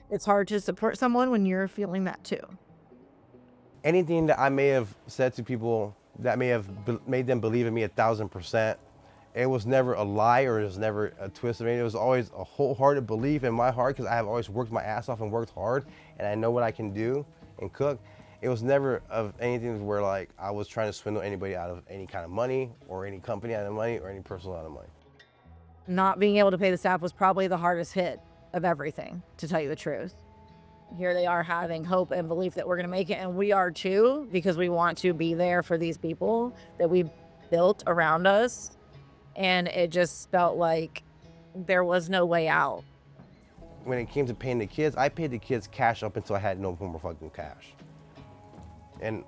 [SPEAKER 6] It's hard to support someone when you're feeling that too.
[SPEAKER 1] Anything that I may have said to people that may have made them believe in me 1,000%, it was never a lie or it was never a twist of it. It was always a wholehearted belief in my heart because I have always worked my ass off and worked hard and I know what I can do and cook. It was never of anything where like I was trying to swindle anybody out of any kind of money or any company out of money or any person out of money.
[SPEAKER 6] Not being able to pay the staff was probably the hardest hit of everything, to tell you the truth. Here they are having hope and belief that we're gonna make it, and we are too, because we want to be there for these people that we built around us. And it just felt like there was no way out.
[SPEAKER 1] When it came to paying the kids, I paid the kids cash up until I had no more fucking cash. And,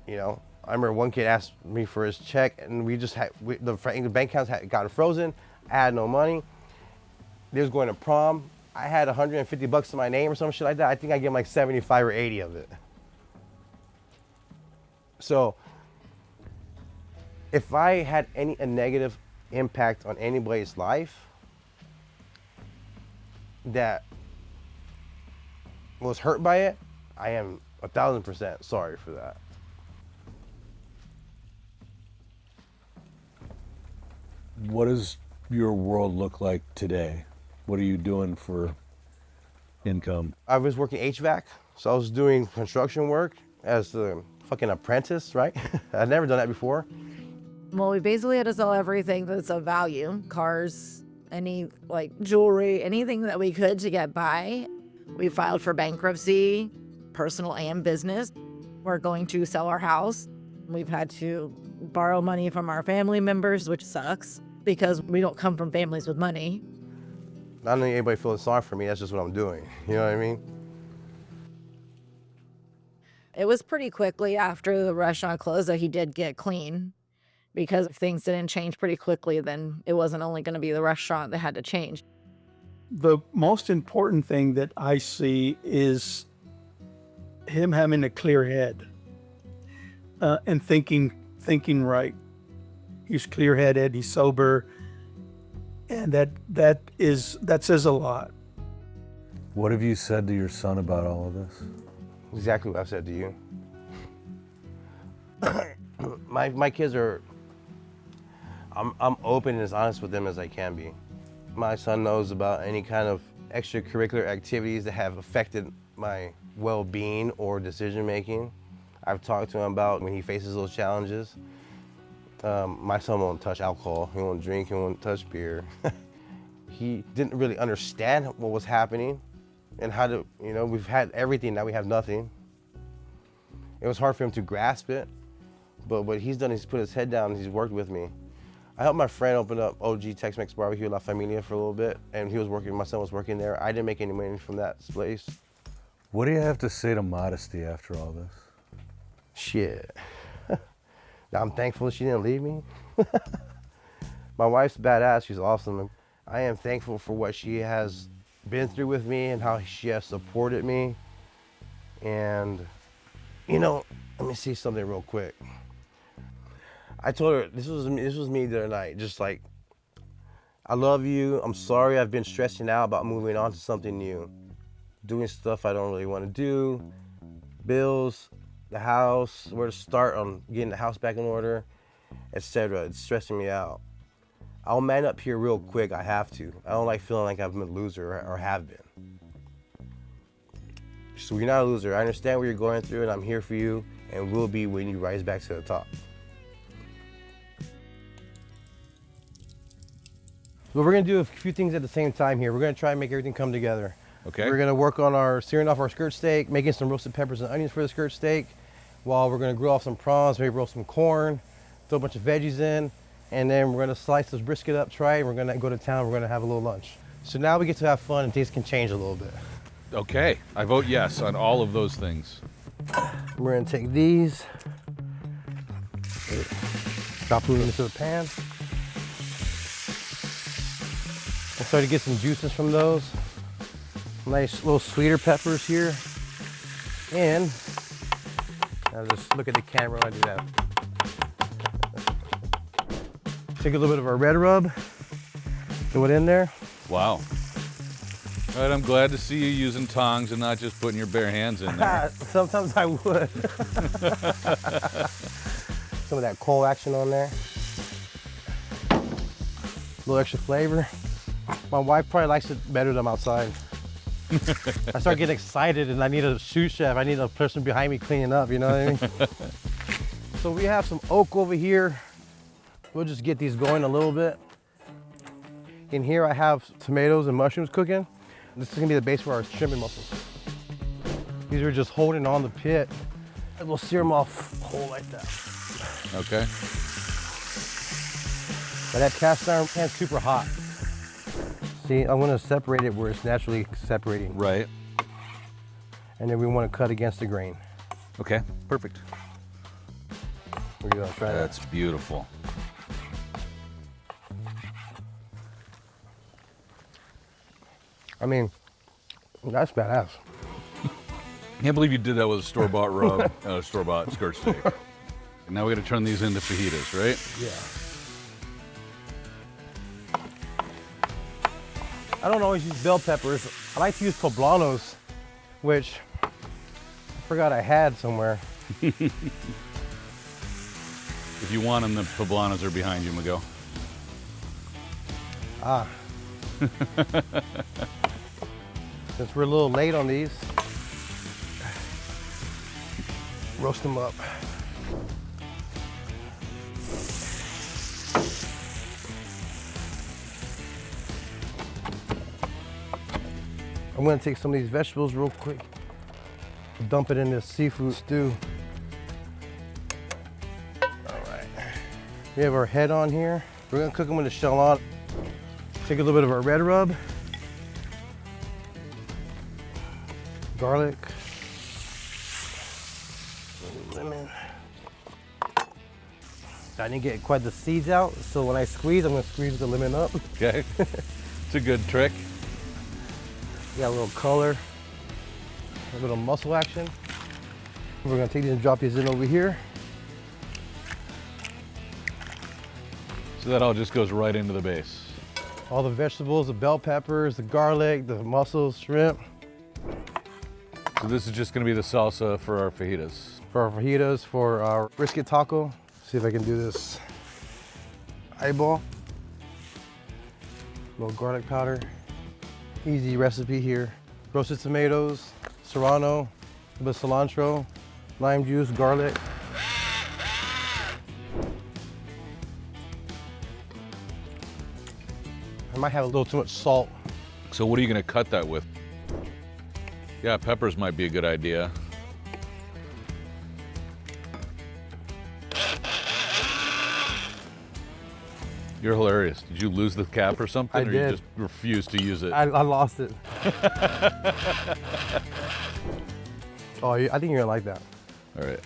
[SPEAKER 1] you know, I remember one kid asked me for his check and we just had, the bank accounts had gotten frozen. I had no money. They was going to prom. I had $150 to my name or some shit like that. I think I gave him like 75 or 80 of it. So, if I had a negative impact on anybody's life that was hurt by it, I am 1,000% sorry for that.
[SPEAKER 7] What does your world look like today? What are you doing for income?
[SPEAKER 1] I was working HVAC, so I was doing construction work as a fucking apprentice, right? I'd never done that before.
[SPEAKER 6] Well, we basically had to sell everything that's of value, cars, any like jewelry, anything that we could to get by. We filed for bankruptcy, personal and business. We're going to sell our house. We've had to borrow money from our family members, which sucks because we don't come from families with money.
[SPEAKER 1] I don't think anybody feeling sorry for me, that's just what I'm doing. You know what I mean?
[SPEAKER 6] It was pretty quickly after the restaurant closed that he did get clean, because if things didn't change pretty quickly, then it wasn't only going to be the restaurant that had to change.
[SPEAKER 5] The most important thing that I see is him having a clear head and thinking right. He's clear-headed, he's sober, and that says a lot.
[SPEAKER 7] What have you said to your son about all of this?
[SPEAKER 1] Exactly what I've said to you. My kids are, I'm open and as honest with them as I can be. My son knows about any kind of extracurricular activities that have affected my well-being or decision-making. I've talked to him about when he faces those challenges. My son won't touch alcohol, he won't drink, he won't touch beer. He didn't really understand what was happening and how to, we've had everything, now we have nothing. It was hard for him to grasp it, but what he's done is put his head down and he's worked with me. I helped my friend open up OG Tex-Mex Barbecue La Familia for a little bit, and my son was working there. I didn't make any money from that place.
[SPEAKER 7] What do you have to say to modesty after all this?
[SPEAKER 1] Shit. Now I'm thankful she didn't leave me. My wife's badass, she's awesome. I am thankful for what she has been through with me and how she has supported me. And, let me see something real quick. I told her, this was me the other night, just like, I love you, I'm sorry I've been stressing out about moving on to something new. Doing stuff I don't really want to do, bills, the house, where to start on getting the house back in order, etc. It's stressing me out. I'll man up here real quick, I have to. I don't like feeling like I've been a loser or have been. So you're not a loser. I understand what you're going through and I'm here for you and will be when you rise back to the top. Well, we're gonna do a few things at the same time here. We're gonna try and make everything come together.
[SPEAKER 3] Okay.
[SPEAKER 1] We're gonna work on searing off our skirt steak, making some roasted peppers and onions for the skirt steak, while we're gonna grill off some prawns, maybe roast some corn, throw a bunch of veggies in, and then we're gonna slice this brisket up, try it, and we're gonna go to town, we're gonna have a little lunch. So now we get to have fun and things can change a little bit.
[SPEAKER 3] Okay, I vote yes on all of those things.
[SPEAKER 1] We're gonna take these, drop them into the pan. I started to get some juices from those. Nice little sweeter peppers here. And I'll just look at the camera when I do that. Take a little bit of our red rub, throw it in there.
[SPEAKER 3] Wow. All right, I'm glad to see you using tongs and not just putting your bare hands in there.
[SPEAKER 1] Sometimes I would. Some of that coal action on there. A little extra flavor. My wife probably likes it better than I'm outside. I start getting excited and I need a sous chef. I need a person behind me cleaning up, you know what I mean? So we have some oak over here. We'll just get these going a little bit. In here I have tomatoes and mushrooms cooking. This is gonna be the base for our shrimp and mussels. These are just holding on the pit. And we'll sear them off whole like that.
[SPEAKER 3] Okay.
[SPEAKER 1] But that cast iron pan's super hot. See, I'm gonna separate it where it's naturally separating.
[SPEAKER 3] Right.
[SPEAKER 1] And then we wanna cut against the grain.
[SPEAKER 3] Okay, perfect.
[SPEAKER 1] Here we go, try that.
[SPEAKER 3] That's beautiful.
[SPEAKER 1] I mean, that's badass.
[SPEAKER 3] Can't believe you did that with a store-bought rub and a store-bought skirt steak. Now we gotta turn these into fajitas, right?
[SPEAKER 1] Yeah. I don't always use bell peppers. I like to use poblanos, which I forgot I had somewhere.
[SPEAKER 3] If you want them, the poblanos are behind you, Miguel.
[SPEAKER 1] Ah. Since we're a little late on these, roast them up. I'm gonna take some of these vegetables real quick, dump it in this seafood stew. All right. We have our head on here. We're gonna cook them with the shell on. Take a little bit of our red rub, garlic, lemon. I didn't get quite the seeds out, so when I squeeze, I'm gonna squeeze the lemon up.
[SPEAKER 3] Okay, it's a good trick.
[SPEAKER 1] Got a little color, a little muscle action. We're gonna take these and drop these in over here.
[SPEAKER 3] So that all just goes right into the base.
[SPEAKER 1] All the vegetables, the bell peppers, the garlic, the mussels, shrimp.
[SPEAKER 3] So this is just gonna be the salsa for our fajitas.
[SPEAKER 1] For our fajitas, for our brisket taco. See if I can do this eyeball. A little garlic powder. Easy recipe here. Roasted tomatoes, serrano, a bit of cilantro, lime juice, garlic. I might have a little too much salt.
[SPEAKER 3] So what are you gonna cut that with? Yeah, peppers might be a good idea. You're hilarious. Did you lose the cap or something?
[SPEAKER 1] I
[SPEAKER 3] or
[SPEAKER 1] did.
[SPEAKER 3] You just refused to use it?
[SPEAKER 1] I lost it. Oh, I think you're gonna like that.
[SPEAKER 3] All right.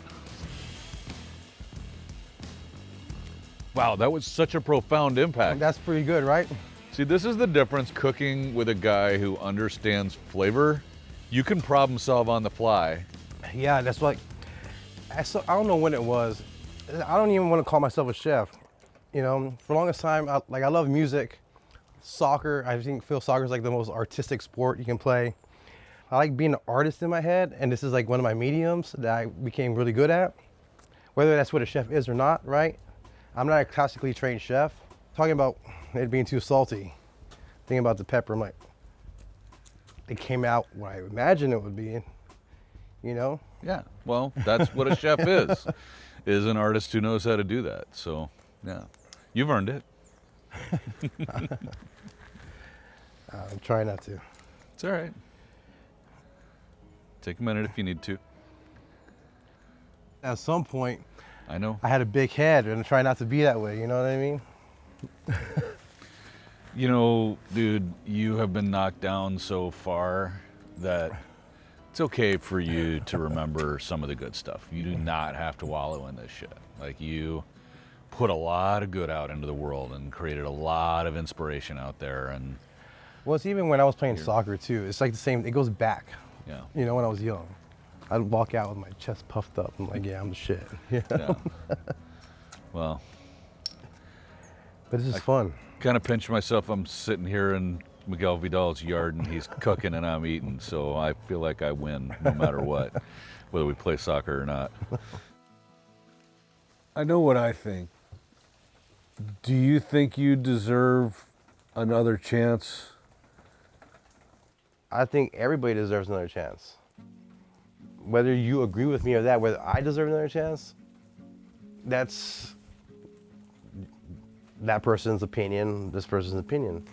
[SPEAKER 3] Wow, that was such a profound impact.
[SPEAKER 1] That's pretty good, right?
[SPEAKER 3] See, this is the difference cooking with a guy who understands flavor. You can problem solve on the fly.
[SPEAKER 1] Yeah, that's like, I don't know when it was. I don't even want to call myself a chef. You know, for the longest time, I love music, soccer. I feel soccer is like the most artistic sport you can play. I like being an artist in my head, and this is like one of my mediums that I became really good at. Whether that's what a chef is or not, right? I'm not a classically trained chef. Talking about it being too salty, thinking about the pepper, I'm like, it came out what I imagined it would be, you know?
[SPEAKER 3] Yeah, well, that's what a chef is an artist who knows how to do that. So, yeah, you've earned it.
[SPEAKER 1] I'm trying not to.
[SPEAKER 3] It's all right. Take a minute if you need to.
[SPEAKER 1] At some point,
[SPEAKER 3] I know.
[SPEAKER 1] I had a big head and I try not to be that way, you know what I mean?
[SPEAKER 3] You know, dude, you have been knocked down so far that it's okay for you to remember some of the good stuff. You do not have to wallow in this shit. Like, you put a lot of good out into the world and created a lot of inspiration out there. And
[SPEAKER 1] Well, it's even when I was playing soccer too. It's like the same. It goes back.
[SPEAKER 3] Yeah.
[SPEAKER 1] You know, when I was young, I'd walk out with my chest puffed up. I'm like, yeah, I'm the shit. You know?
[SPEAKER 3] Yeah. Well.
[SPEAKER 1] But this is fun.
[SPEAKER 3] Kind of pinch myself. I'm sitting here in Miguel Vidal's yard and he's cooking and I'm eating, so I feel like I win no matter what, whether we play soccer or not.
[SPEAKER 7] I know what I think. Do you think you deserve another chance?
[SPEAKER 1] I think everybody deserves another chance. Whether you agree with me or that, whether I deserve another chance, that's that person's opinion, this person's opinion.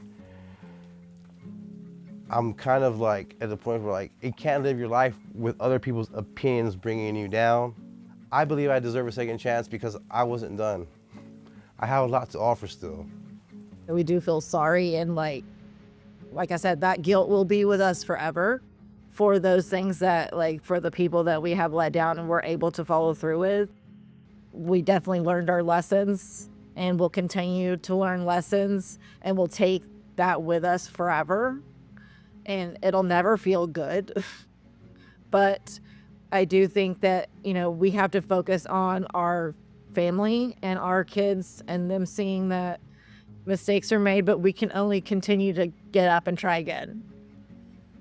[SPEAKER 1] I'm kind of like at the point where like, you can't live your life with other people's opinions bringing you down. I believe I deserve a second chance because I wasn't done. I have a lot to offer still.
[SPEAKER 6] We do feel sorry, and like I said, that guilt will be with us forever for those things that, like, for the people that we have let down and we're able to follow through with. We definitely learned our lessons and we'll continue to learn lessons, and we'll take that with us forever, and it'll never feel good. But I do think that, you know, we have to focus on our family and our kids and them seeing that mistakes are made, but we can only continue to get up and try again.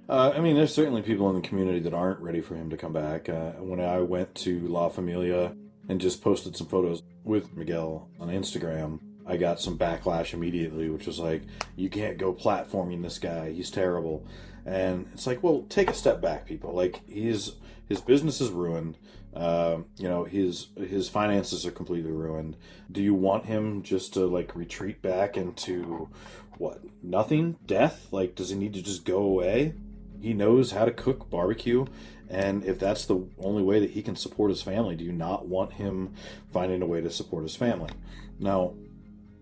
[SPEAKER 2] I mean, there's certainly people in the community that aren't ready for him to come back. When I went to La Familia and just posted some photos with Miguel on Instagram, I got some backlash immediately, which was like, you can't go platforming this guy, he's terrible. And it's like, well, take a step back, people. Like, his business is ruined. You know, his finances are completely ruined. Do you want him just to like retreat back into what? Nothing? Death? Like, does he need to just go away? He knows how to cook barbecue, and if that's the only way that he can support his family, do you not want him finding a way to support his family? Now,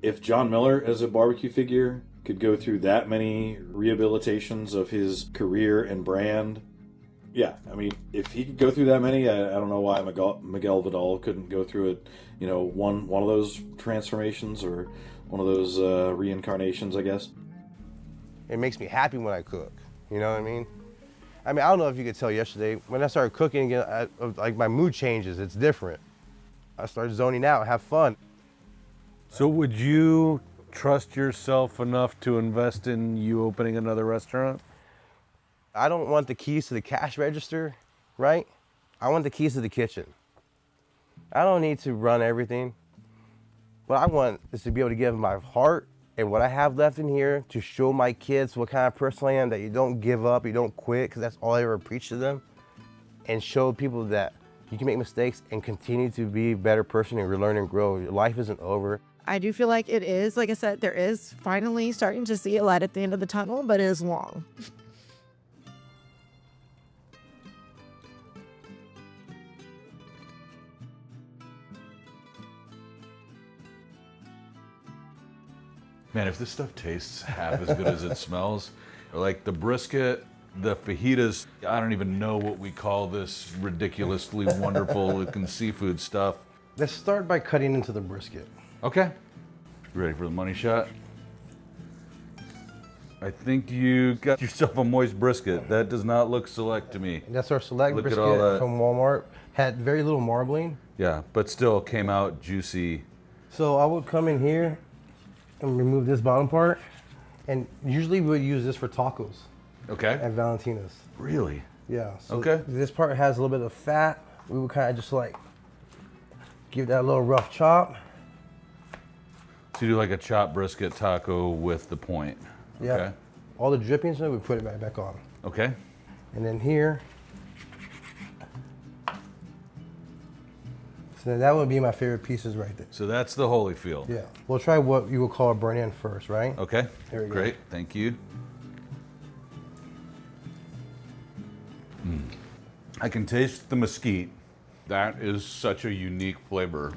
[SPEAKER 2] if John Miller as a barbecue figure could go through that many rehabilitations of his career and brand, yeah, I mean, if he could go through that many, I don't know why Miguel Vidal couldn't go through it. You know, one of those transformations or one of those reincarnations, I guess.
[SPEAKER 1] It makes me happy when I cook. You know what I mean? I don't know if you could tell yesterday, when I started cooking again, like my mood changes, it's different. I started zoning out, have fun.
[SPEAKER 7] So would you trust yourself enough to invest in you opening another restaurant?
[SPEAKER 1] I don't want the keys to the cash register, right? I want the keys to the kitchen. I don't need to run everything. What I want is to be able to give my heart and what I have left in here to show my kids what kind of person I am, that you don't give up, you don't quit, because that's all I ever preach to them, and show people that you can make mistakes and continue to be a better person and learn and grow. Your life isn't over.
[SPEAKER 6] I do feel like it is, like I said, there is finally starting to see a light at the end of the tunnel, but it is long.
[SPEAKER 3] Man, if this stuff tastes half as good as it smells, like the brisket, the fajitas, I don't even know what we call this ridiculously wonderful looking seafood stuff.
[SPEAKER 1] Let's start by cutting into the brisket.
[SPEAKER 3] Okay. Ready for the money shot? I think you got yourself a moist brisket. That does not look select to me.
[SPEAKER 1] That's our select
[SPEAKER 3] Look at
[SPEAKER 1] brisket
[SPEAKER 3] all that.
[SPEAKER 1] from Walmart. Had very little marbling.
[SPEAKER 3] Yeah, but still came out juicy.
[SPEAKER 1] So I would come in here and remove this bottom part, and usually we would use this for tacos.
[SPEAKER 3] Okay.
[SPEAKER 1] At Valentina's.
[SPEAKER 3] Really?
[SPEAKER 1] Yeah. So
[SPEAKER 3] Okay.
[SPEAKER 1] This part has a little bit of fat. We would kind of just like give that a little rough chop.
[SPEAKER 3] So you do like a chopped brisket taco with the point.
[SPEAKER 1] Yeah.
[SPEAKER 3] Okay.
[SPEAKER 1] All the drippings, we put it back on.
[SPEAKER 3] Okay.
[SPEAKER 1] And then here, so that would be my favorite pieces right there.
[SPEAKER 3] So that's the Holyfield.
[SPEAKER 1] Yeah. We'll try what you would call a burn in first, right?
[SPEAKER 3] Okay.
[SPEAKER 1] There we go.
[SPEAKER 3] Great. Thank you. I can taste the mesquite. That is such a unique flavor.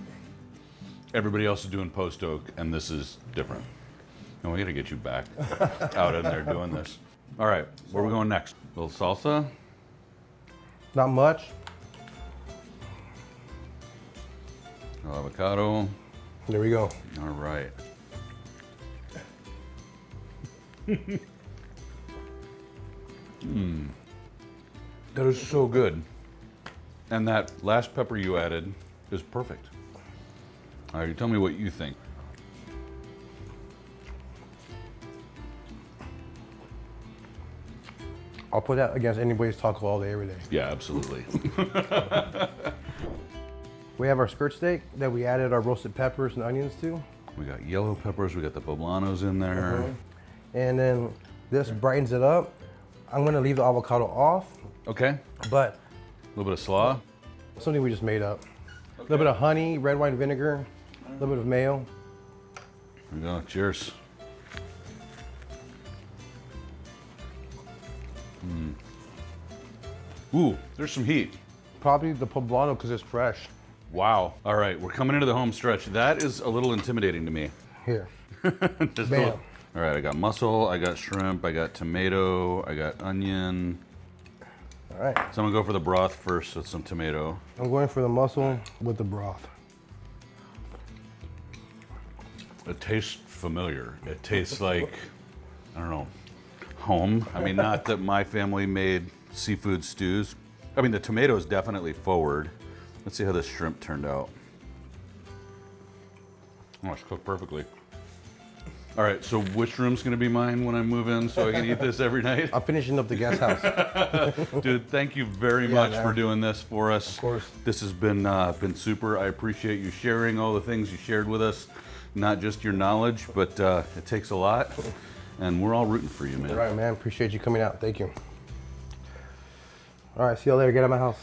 [SPEAKER 3] Everybody else is doing post oak, and this is different. And we got to get you back out in there doing this. All right, where are we going next? A little salsa?
[SPEAKER 1] Not much.
[SPEAKER 3] Avocado.
[SPEAKER 1] There we go.
[SPEAKER 3] All right. That is so good. And that last pepper you added is perfect. All right, you tell me what you think.
[SPEAKER 1] I'll put that against anybody's taco all day, every day.
[SPEAKER 3] Yeah, absolutely.
[SPEAKER 1] We have our skirt steak that we added our roasted peppers and onions to.
[SPEAKER 3] We got yellow peppers, we got the poblanos in there.
[SPEAKER 1] And then this brightens it up. I'm gonna leave the avocado off,
[SPEAKER 3] Okay,
[SPEAKER 1] but
[SPEAKER 3] a little bit of slaw.
[SPEAKER 1] something we just made up. A little bit of honey, red wine vinegar, a little bit of mayo.
[SPEAKER 3] There we go, cheers. Ooh, there's some heat.
[SPEAKER 1] Probably the poblano because it's fresh.
[SPEAKER 3] Wow. All right, we're coming into the home stretch. That is a little intimidating to me.
[SPEAKER 1] Here.
[SPEAKER 3] Just
[SPEAKER 1] Bam.
[SPEAKER 3] all right, I got mussel, I got shrimp, I got tomato, I got onion.
[SPEAKER 1] All right.
[SPEAKER 3] So I'm gonna go for the broth first with some tomato.
[SPEAKER 1] I'm going for the mussel with the broth.
[SPEAKER 3] It tastes familiar. It tastes like, I don't know, home. I mean, not that my family made seafood stews. I mean, the tomato is definitely forward. Let's see how this shrimp turned out. Oh, it's cooked perfectly. All right, so which room's gonna be mine when I move in so I can eat this every night?
[SPEAKER 1] I'm finishing up the guest house.
[SPEAKER 3] Dude, thank you very much for doing this for us.
[SPEAKER 1] Of course.
[SPEAKER 3] This has been super. I appreciate you sharing all the things you shared with us. Not just your knowledge, but it takes a lot. And we're all rooting for you, man.
[SPEAKER 1] All right, man. Appreciate you coming out. Thank you. All right, see you later. Get out of my house.